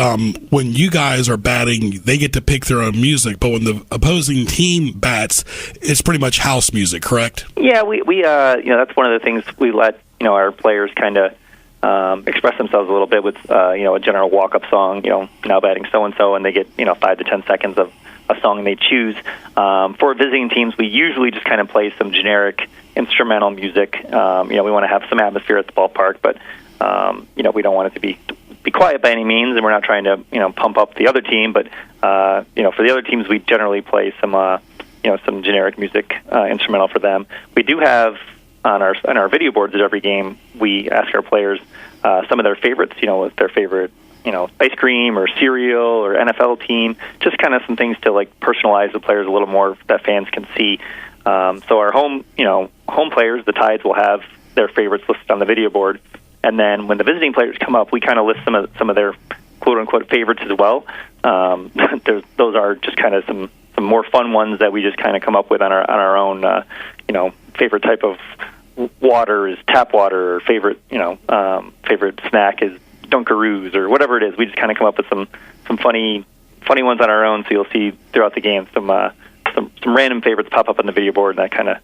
when you guys are batting, they get to pick their own music, but when the opposing team bats, it's pretty much house music, correct? Yeah, we that's one of the things we let our players kind of express themselves a little bit with a general walk-up song, now batting so-and-so, and they get 5 to 10 seconds of a song they choose. For visiting teams, we usually just kind of play some generic instrumental music. We want to have some atmosphere at the ballpark, but we don't want it to be quiet by any means, and we're not trying to pump up the other team. But for the other teams, we generally play some generic music, instrumental for them. We do have on our video boards at every game. We ask our players some of their favorites. What's their favorite ice cream or cereal or NFL team? Just kind of some things to like personalize the players a little more that fans can see. So our home players, the Tides, will have their favorites listed on the video board. And then when the visiting players come up, we kind of list some of their quote-unquote favorites as well. Those are just kind of some more fun ones that we just kind of come up with on our own. Favorite type of water is tap water, or favorite snack is Dunkaroos, or whatever it is. We just kind of come up with some funny ones on our own. So you'll see throughout the game some random favorites pop up on the video board, and that kind of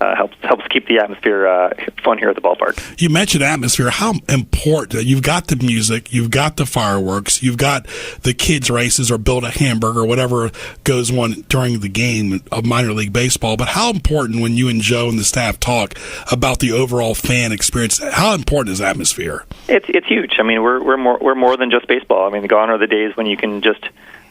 helps keep the atmosphere fun here at the ballpark. You mentioned atmosphere. How important? You've got the music, you've got the fireworks, you've got the kids' races or build a hamburger, whatever goes on during the game of minor league baseball. But how important, when you and Joe and the staff talk about the overall fan experience, how important is atmosphere? It's huge. I mean, we're more than just baseball. I mean, gone are the days when you can just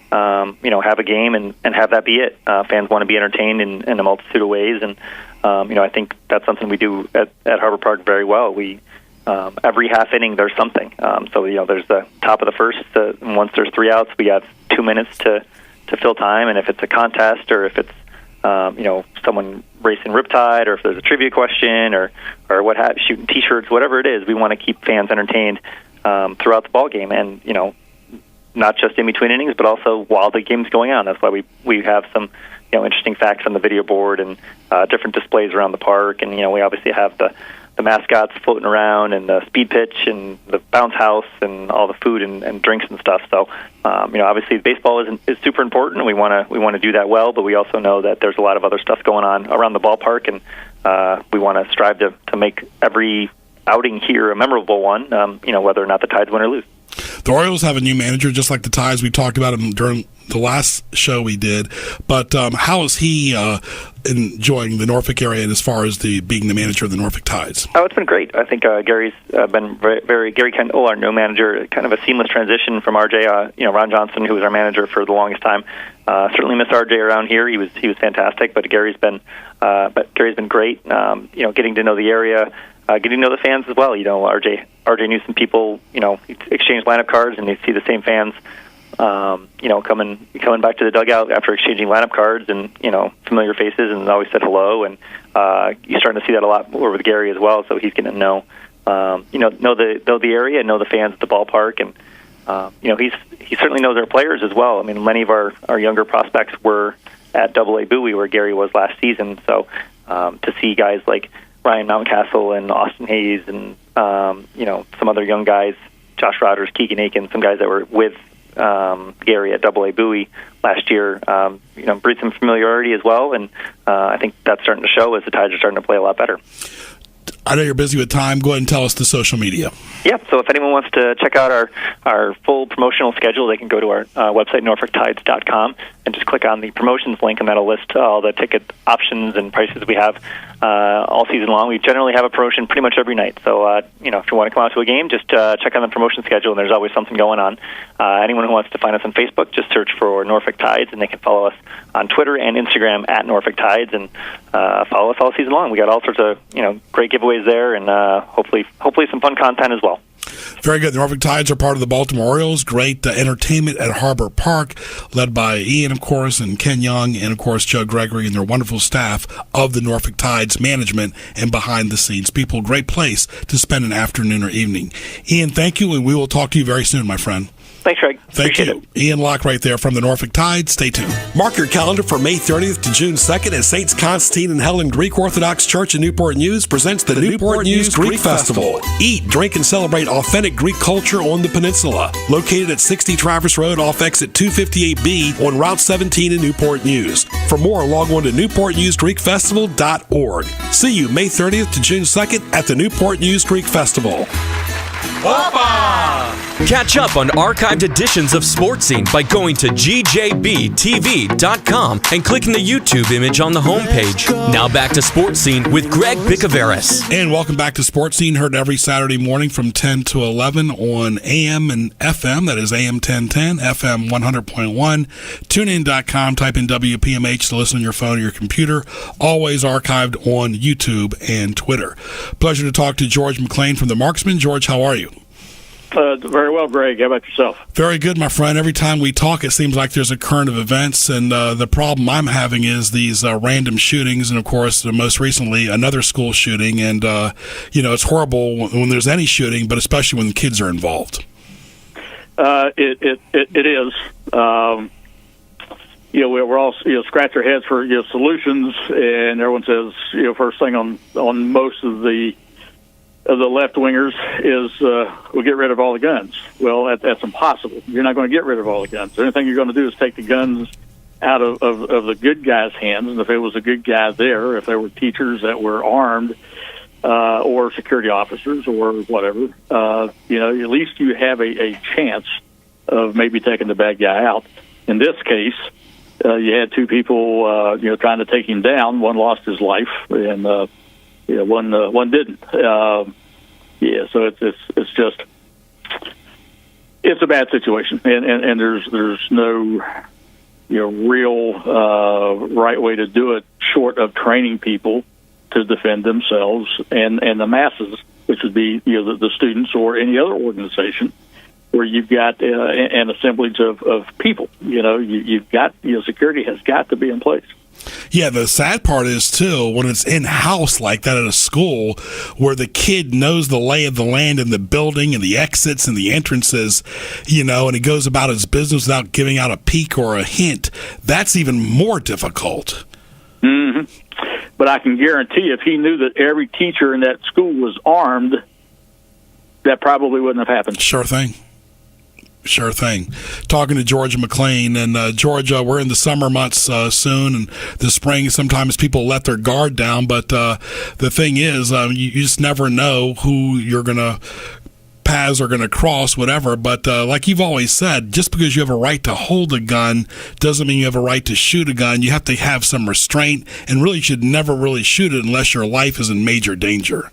have a game and have that be it. Fans want to be entertained in a multitude of ways, and I think that's something we do at Harbor Park very well. We every half inning there's something. So there's the top of the first, and once there's 3 outs, we have 2 minutes to fill time. And if it's a contest or if it's someone racing Riptide, or if there's a trivia question, or what have shooting T-shirts, whatever it is, we want to keep fans entertained throughout the ball game, and not just in between innings, but also while the game's going on. That's why we have some interesting facts on the video board and different displays around the park, and we obviously have the mascots floating around, and the speed pitch, and the bounce house, and all the food and drinks and stuff. So, obviously baseball is super important, and we want to do that well. But we also know that there's a lot of other stuff going on around the ballpark, and we want to strive to make every outing here a memorable one. Whether or not the Tides win or lose. The Orioles have a new manager, just like the Tides. We talked about him during the last show we did. But how is he enjoying the Norfolk area as far as being the manager of the Norfolk Tides? Oh, it's been great. I think Gary's been very Gary Kendall, our new manager, kind of a seamless transition from RJ. Ron Johnson, who was our manager for the longest time, certainly missed RJ around here. He was fantastic, but Gary's been great. Getting to know the area. Getting to know the fans as well. RJ knew some people. Exchange lineup cards, and they see the same fans. Coming back to the dugout after exchanging lineup cards, and familiar faces, and always said hello. And you're starting to see that a lot more with Gary as well. So he's going to know the area, know the fans at the ballpark, and he certainly knows our players as well. I mean, many of our younger prospects were at AA Bowie, where Gary was last season. So to see guys like Ryan Mountcastle and Austin Hayes and some other young guys, Josh Rodgers, Keegan Aiken, some guys that were with Gary at AA Bowie last year, breed some familiarity as well, and I think that's starting to show as the Tides are starting to play a lot better. I know you're busy with time. Go ahead and tell us the social media. Yeah, so if anyone wants to check out our full promotional schedule, they can go to our website, norfolktides.com, and just click on the promotions link, and that'll list all the ticket options and prices we have all season long. We generally have a promotion pretty much every night. So, if you want to come out to a game, just check on the promotion schedule, and there's always something going on. Anyone who wants to find us on Facebook, just search for Norfolk Tides, and they can follow us on Twitter and Instagram at Norfolk Tides, and follow us all season long. We got all sorts of great giveaways there, and hopefully some fun content as well. Very good. The Norfolk Tides are part of the Baltimore Orioles. Great entertainment at Harbor Park, led by Ian, of course, and Ken Young, and, of course, Joe Gregory and their wonderful staff of the Norfolk Tides management and behind-the-scenes people. Great place to spend an afternoon or evening. Ian, thank you, and we will talk to you very soon, my friend. Thanks, Greg. Thank you. Ian Locke right there from the Norfolk Tides. Stay tuned. Mark your calendar for May 30th to June 2nd as Saints Constantine and Helen Greek Orthodox Church in Newport News presents the Newport News Greek Festival. Eat, drink, and celebrate authentic Greek culture on the peninsula. Located at 60 Traverse Road off exit 258B on Route 17 in Newport News. For more, log on to newportnewsgreekfestival.org. See you May 30th to June 2nd at the Newport News Greek Festival. Opa! Catch up on archived editions of Sports Scene by going to gjbtv.com and clicking the YouTube image on the homepage. Now back to Sports Scene with Greg Bicouvaris. And welcome back to Sports Scene, heard every Saturday morning from 10 to 11 on AM and FM. That is AM 1010, FM 100.1. TuneIn.com, type in WPMH to listen on your phone or your computer. Always archived on YouTube and Twitter. Pleasure to talk to George McClain from The Marksman. George, how are you? Very well, Greg. How about yourself? Very good, my friend. Every time we talk, it seems like there's a current of events, and the problem I'm having is these random shootings, and, of course, most recently, another school shooting, and, it's horrible when there's any shooting, but especially when the kids are involved. It is. We're all scratch our heads for solutions, and everyone says first thing on most of the left wingers is we'll get rid of all the guns. Well, that's impossible. You're not going to get rid of all the guns. The only thing you're going to do is take the guns out of the good guys' hands. And if it was a good guy there, if there were teachers that were armed or security officers or whatever, at least you have a chance of maybe taking the bad guy out. In this case, you had two people, trying to take him down. One lost his life, and one didn't. So it's a bad situation, and there's no real right way to do it short of training people to defend themselves and the masses, which would be the students or any other organization where you've got an assemblage of people. You've got security has got to be in place. Yeah, the sad part is, too, when it's in-house like that at a school where the kid knows the lay of the land and the building and the exits and the entrances, and he goes about his business without giving out a peek or a hint, that's even more difficult. Mm-hmm. But I can guarantee if he knew that every teacher in that school was armed, that probably wouldn't have happened. Sure thing. Talking to George McClain, and George, we're in the summer months soon, and the spring. Sometimes people let their guard down, but the thing is, you just never know who you're gonna paths are gonna cross, whatever. But like you've always said, just because you have a right to hold a gun doesn't mean you have a right to shoot a gun. You have to have some restraint, and really, you should never really shoot it unless your life is in major danger.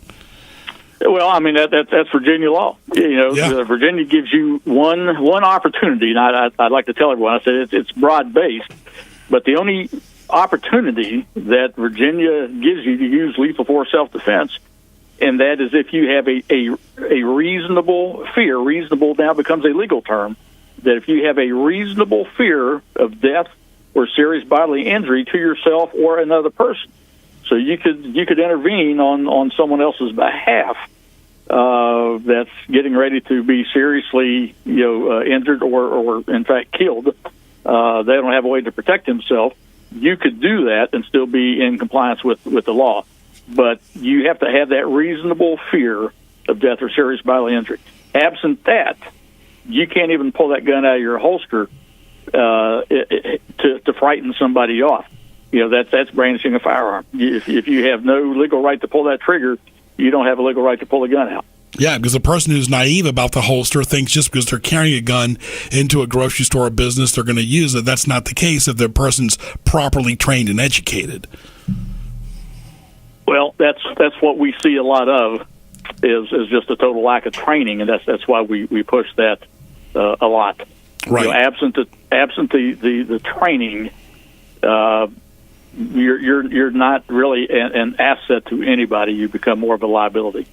Well, I mean that's Virginia law. Virginia gives you one opportunity, and I'd like to tell everyone. I said it's broad based, but the only opportunity that Virginia gives you to use lethal force self defense, and that is if you have a reasonable fear. Reasonable now becomes a legal term. That if you have a reasonable fear of death or serious bodily injury to yourself or another person. So you could intervene on someone else's behalf that's getting ready to be seriously injured or in fact killed. They don't have a way to protect themselves. You could do that and still be in compliance with the law, but you have to have that reasonable fear of death or serious bodily injury. Absent that, you can't even pull that gun out of your holster to frighten somebody off. That's brandishing a firearm. If you have no legal right to pull that trigger, you don't have a legal right to pull the gun out. Yeah, because the person who's naive about the holster thinks just because they're carrying a gun into a grocery store or business, they're going to use it. That's not the case if the person's properly trained and educated. Well, that's what we see a lot of is just a total lack of training, and that's why we push that a lot. Right. Absent the training. You're not really an asset to anybody. You become more of a liability.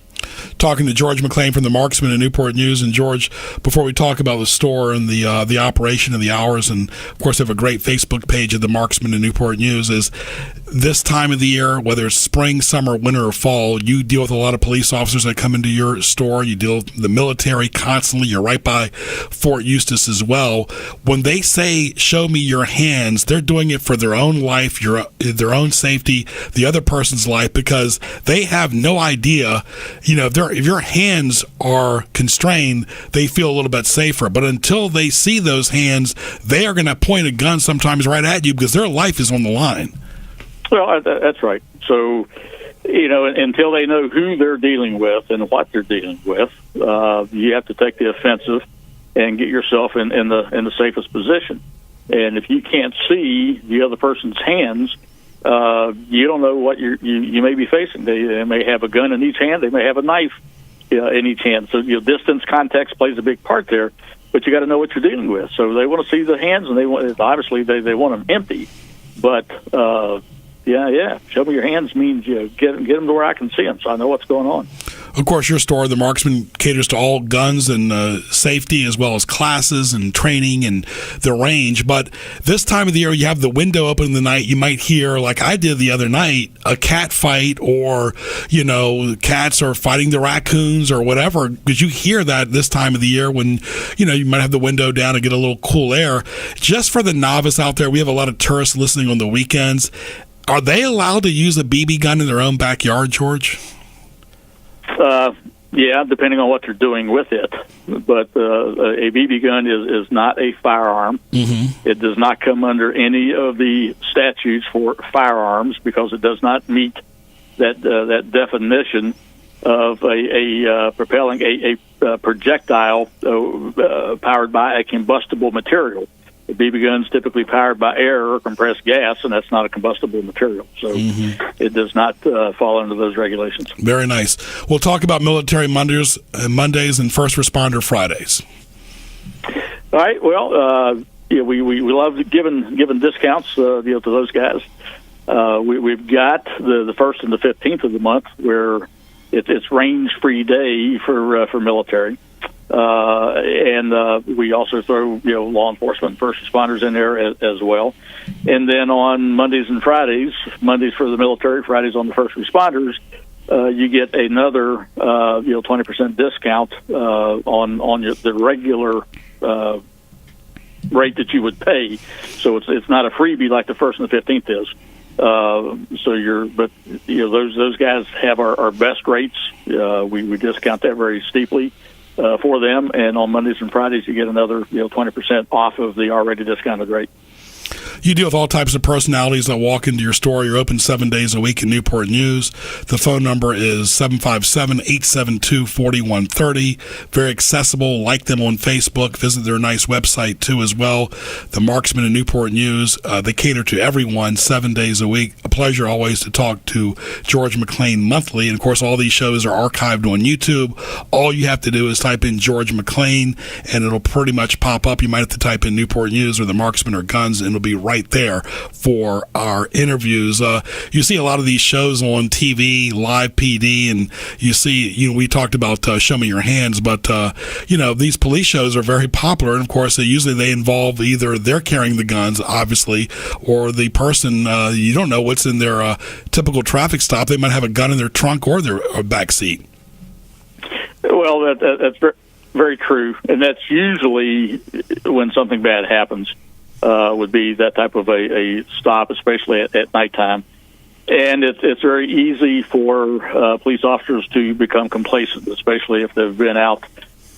Talking to George McClain from the Marksman and Newport News. And George, before we talk about the store and the operation and the hours, and of course have a great Facebook page of the Marksman and Newport News, is this time of the year, whether it's spring, summer, winter, or fall, you deal with a lot of police officers that come into your store. You deal with the military constantly. You're right by Fort Eustis as well. When they say, show me your hands, they're doing it for their own life, their own safety, the other person's life, because they have no idea, if your hands are constrained, they feel a little bit safer. But until they see those hands, they are going to point a gun sometimes right at you because their life is on the line. Well, that's right. So, until they know who they're dealing with and what they're dealing with, you have to take the offensive and get yourself in the safest position. And if you can't see the other person's hands, you don't know what you may be facing. They may have a gun in each hand. They may have a knife in each hand. So distance, context plays a big part there. But you got to know what you're dealing with. So they want to see the hands, and they want them empty. But show me your hands means get them to where I can see them, so I know what's going on. Of course, your store, the Marksman, caters to all guns and safety, as well as classes and training and the range. But this time of the year, you have the window open in the night. You might hear, like I did the other night, a cat fight, or cats are fighting the raccoons or whatever. Because you hear that this time of the year when you might have the window down and get a little cool air. Just for the novice out there, we have a lot of tourists listening on the weekends. Are they allowed to use a BB gun in their own backyard, George? Yeah, depending on what you're doing with it. But a BB gun is not a firearm. Mm-hmm. It does not come under any of the statutes for firearms because it does not meet that definition of a propelling a projectile powered by a combustible material. The BB gun's typically powered by air or compressed gas, and that's not a combustible material. So it does not fall under those regulations. Very nice. We'll talk about Military Mondays and First Responder Fridays. All right. Well, we love giving discounts to those guys. We've got the 1st and the 15th of the month where it's range-free day for military. and we also throw law enforcement and first responders in there as well. And then on Mondays and Fridays, Mondays for the military, Fridays on the first responders, you get another 20% discount on the regular rate that you would pay. So it's not a freebie like the 1st and the 15th is. Those guys have our best rates. We discount that very steeply for them, and on Mondays and Fridays you get another 20% off of the already discounted rate. You deal with all types of personalities that walk into your store. You're open 7 days a week in Newport News. The phone number is 757-872-4130. Very accessible. Like them on Facebook. Visit their nice website, too, as well. The Marksman in Newport News. They cater to everyone 7 days a week. A pleasure always to talk to George McClain monthly. And, of course, all these shows are archived on YouTube. All you have to do is type in George McClain, and it'll pretty much pop up. You might have to type in Newport News or the Marksman or Guns, and it'll be right there for our interviews. You see a lot of these shows on TV, live PD, and you see, we talked about Show Me Your Hands, but, these police shows are very popular, and of course, they involve either they're carrying the guns, obviously, or the person, you don't know what's in their typical traffic stop. They might have a gun in their trunk or their back seat. Well, that's very, very true, and that's usually when something bad happens. Would be that type of a stop, especially at nighttime. And it's very easy for police officers to become complacent, especially if they've been out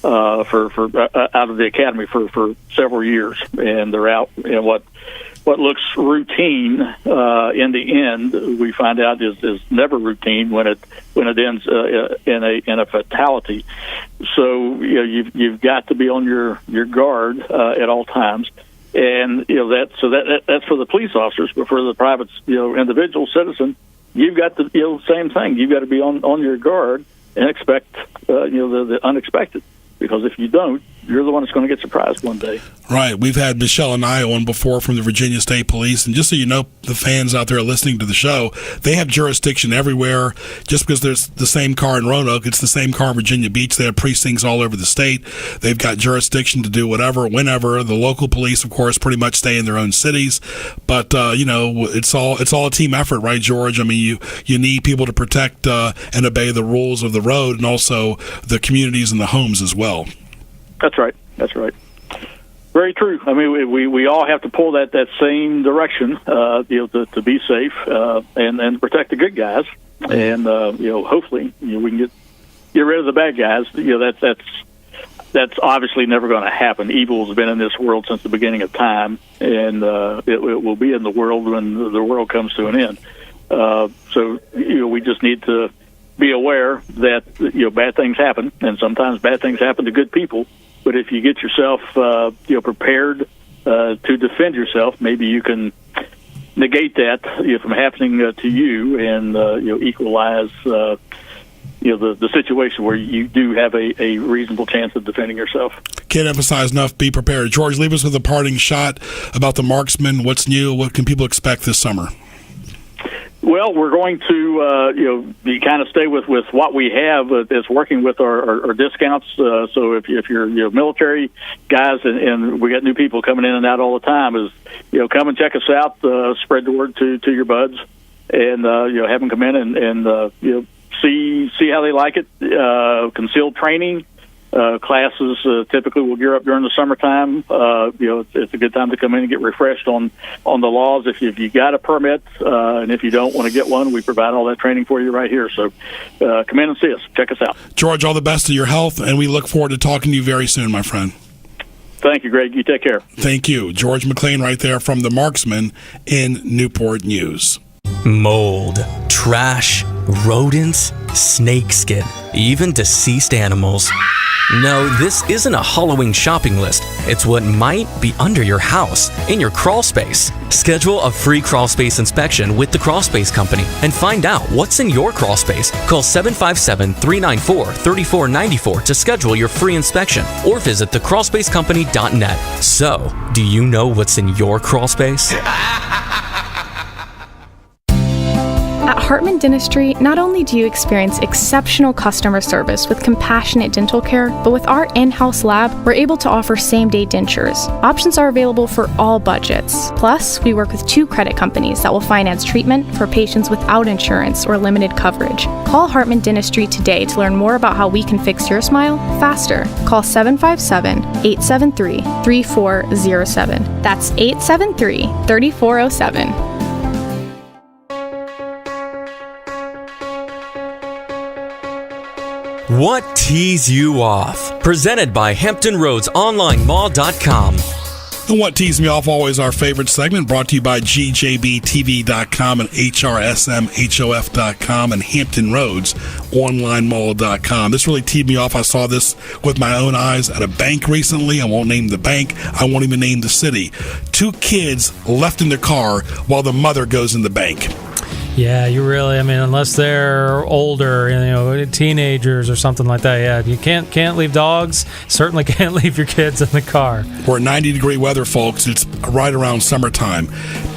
out of the academy for several years, and they're out. And what looks routine in the end, we find out is never routine when it ends in a fatality. So you've got to be on your guard at all times. And that's for the police officers, but for the private individual citizen, you've got the same thing. You've got to be on your guard and expect the unexpected, because if you don't, you're the one that's going to get surprised one day. Right. We've had Michelle and I on before from the Virginia State Police, and just so you know, the fans out there listening to the show, they have jurisdiction everywhere. Just because there's the same car in Roanoke, it's the same car in Virginia Beach. They have precincts all over the state. They've got jurisdiction to do whatever, whenever. The local police, of course, pretty much stay in their own cities. But it's all a team effort, right, George? I mean, you need people to protect and obey the rules of the road, and also the communities and the homes as well. That's right. Very true. I mean, we all have to pull that same direction, to be safe and protect the good guys, and hopefully we can get rid of the bad guys. That's obviously never going to happen. Evil has been in this world since the beginning of time, and it will be in the world when the world comes to an end. So we just need to be aware that bad things happen, and sometimes bad things happen to good people. But if you get yourself prepared to defend yourself, maybe you can negate that from happening to you, and equalize the situation where you do have a reasonable chance of defending yourself. Can't emphasize enough, be prepared. George, leave us with a parting shot about the Marksman. What's new? What can people expect this summer? Well, we're going to kind of stay with what we have. It's working with our discounts. So if you're military guys, and we got new people coming in and out all the time, is come and check us out. Spread the word to your buds, and have them come in and see how they like it. Concealed training classes typically will gear up during the summertime. It's a good time to come in and get refreshed on the laws. If you got a permit, and if you don't want to get one, we provide all that training for you right here. So come in and see us. Check us out. George, all the best to your health, and we look forward to talking to you very soon, my friend. Thank you, Greg. You take care. Thank you. George McClain right there from the Marksman in Newport News. Mold, trash, rodents, snakeskin, even deceased animals. No, this isn't a Halloween shopping list. It's what might be under your house, in your crawl space. Schedule a free crawl space inspection with the Crawl Space Company and find out what's in your crawl space. Call 757-394-3494 to schedule your free inspection, or visit thecrawlspacecompany.net. So, do you know what's in your crawl space? Hartman Dentistry, not only do you experience exceptional customer service with compassionate dental care, but with our in-house lab, we're able to offer same-day dentures. Options are available for all budgets. Plus, we work with 2 credit companies that will finance treatment for patients without insurance or limited coverage. Call Hartman Dentistry today to learn more about how we can fix your smile faster. Call 757-873-3407. That's 873-3407. What tees you off? Presented by HamptonRoadsOnlineMall.com. And What Tees Me Off, always our favorite segment, brought to you by GJBTV.com and HRSMHOF.com and HamptonRoadsOnlineMall.com. This really teed me off. I saw this with my own eyes at a bank recently. I won't name the bank. I won't even name the city. 2 kids left in the car while the mother goes in the bank. Yeah, you really, unless they're older, teenagers or something like that, yeah, you can't leave dogs, certainly can't leave your kids in the car. We're 90-degree weather, folks. It's right around summertime.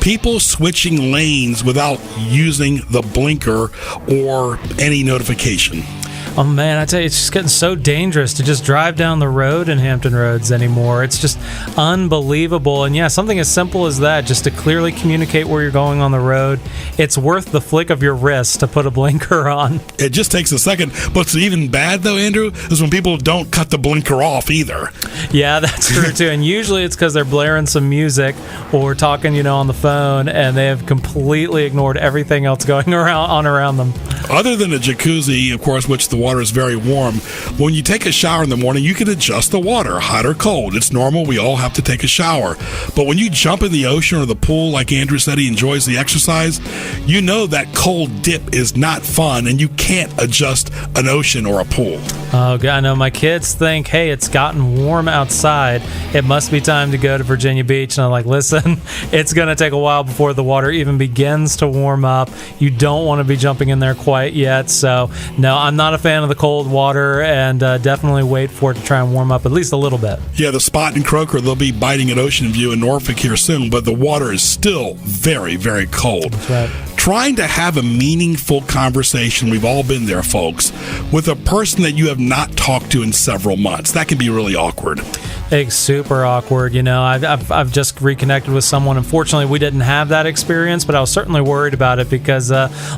People switching lanes without using the blinker or any notification. Oh, man, I tell you, it's just getting so dangerous to just drive down the road in Hampton Roads anymore. It's just unbelievable. And, yeah, something as simple as that, just to clearly communicate where you're going on the road, it's worth the flick of your wrist to put a blinker on. It just takes a second. What's even bad, though, Andrew, is when people don't cut the blinker off either. Yeah, that's true, too. And usually it's because they're blaring some music or talking, on the phone, and they have completely ignored everything else going around them. Other than a jacuzzi, of course, which the water is very warm, when you take a shower in the morning, you can adjust the water, hot or cold. It's normal. We all have to take a shower. But when you jump in the ocean or the pool, like Andrew said, he enjoys the exercise, you know that cold dip is not fun, and you can't adjust an ocean or a pool. Oh, God, I know. My kids think, hey, it's gotten warm outside. It must be time to go to Virginia Beach. And I'm like, listen, it's going to take a while before the water even begins to warm up. You don't want to be jumping in there quite yet. So, no, I'm not a fan of the cold water, and definitely wait for it to try and warm up at least a little bit. Yeah, the spot and croaker, they'll be biting at Ocean View in Norfolk here soon, but the water is still very, very cold. That's right. Trying to have a meaningful conversation, we've all been there, folks, with a person that you have not talked to in several months. That can be really awkward. It's super awkward. I've just reconnected with someone. Unfortunately, we didn't have that experience, but I was certainly worried about it because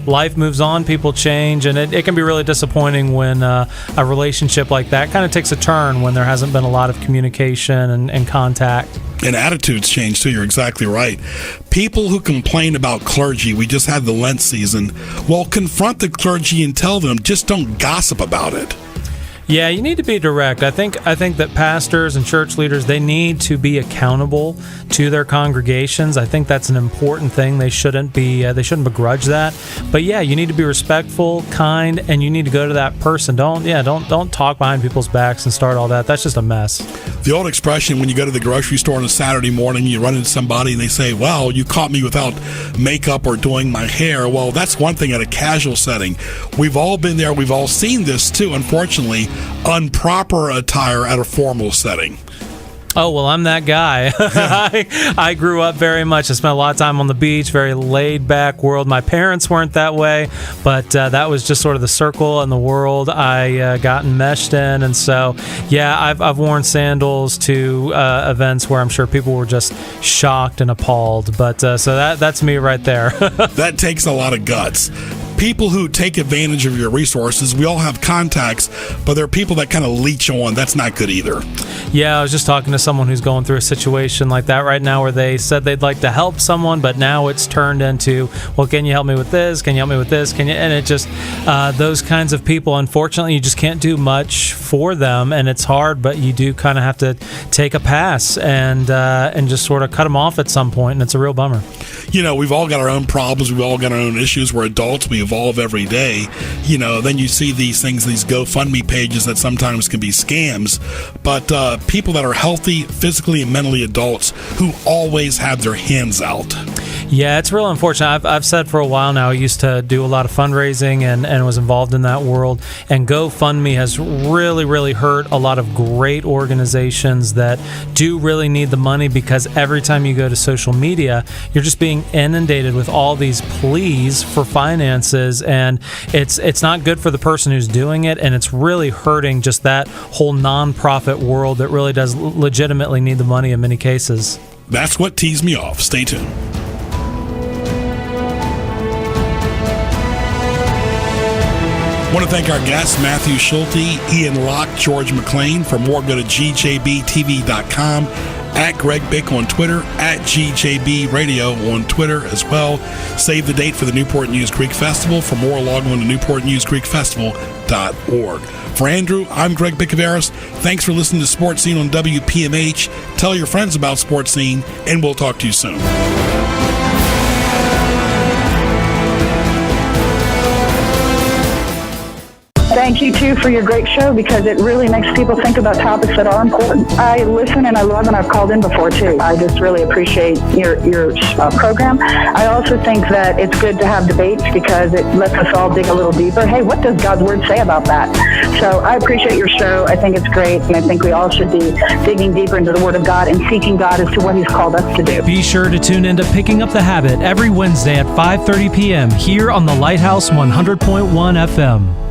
life moves on, people change, and it can be really disappointing when a relationship like that kind of takes a turn when there hasn't been a lot of communication and contact. And attitudes change, too. You're exactly right. People who complain about clergy, we just had the Lent season, well, confront the clergy and tell them, just don't gossip about it. Yeah, you need to be direct. I think that pastors and church leaders, they need to be accountable to their congregations. I think that's an important thing. They shouldn't begrudge that. But yeah, you need to be respectful, kind, and you need to go to that person. Don't talk behind people's backs and start all that. That's just a mess. The old expression, when you go to the grocery store on a Saturday morning, you run into somebody and they say, "Well, you caught me without makeup or doing my hair." Well, that's one thing at a casual setting. We've all been there. We've all seen this too, unfortunately. Improper attire at a formal setting. Oh, well, I'm that guy. I grew up very much. I spent a lot of time on the beach, very laid-back world. My parents weren't that way, but that was just sort of the circle and the world I got enmeshed in. And so, yeah, I've worn sandals to events where I'm sure people were just shocked and appalled. But so that's me right there. That takes a lot of guts. People who take advantage of your resources, we all have contacts, but there are people that kind of leech on. That's not good either. Yeah, I was just talking to someone who's going through a situation like that right now where they said they'd like to help someone, but now it's turned into, well, can you help me with this? Can you help me with this? And it just, those kinds of people, unfortunately, you just can't do much for them, and it's hard, but you do kind of have to take a pass and just sort of cut them off at some point, and it's a real bummer. We've all got our own problems. We've all got our own issues. We're adults. We evolve every day. Then you see these things, these GoFundMe pages that sometimes can be scams, but people that are healthy, physically and mentally adults who always have their hands out. Yeah, it's real unfortunate. I've said for a while now, I used to do a lot of fundraising and was involved in that world. And GoFundMe has really, really hurt a lot of great organizations that do really need the money, because every time you go to social media, you're just being inundated with all these pleas for finances businesses, and it's not good for the person who's doing it, and it's really hurting just that whole nonprofit world that really does legitimately need the money in many cases. That's what teased me off. Stay tuned. I want to thank our guests, Matthew Schulze, Ian Locke, George McClain. For more, go to gjbtv.com, at Greg Bick on Twitter, at GJB Radio on Twitter as well. Save the date for the Newport News Greek Festival. For more, log on to newportnewsgreekfestival.org. For Andrew, I'm Greg Bicouvaris. Thanks for listening to Sports Scene on WPMH. Tell your friends about Sports Scene, and we'll talk to you soon. Thank you, too, for your great show, because it really makes people think about topics that are important. I listen and I love, and I've called in before, too. I just really appreciate your program. I also think that it's good to have debates because it lets us all dig a little deeper. Hey, what does God's Word say about that? So I appreciate your show. I think it's great, and I think we all should be digging deeper into the Word of God and seeking God as to what He's called us to do. Be sure to tune into Picking Up the Habit every Wednesday at 5:30 p.m. here on the Lighthouse 100.1 FM.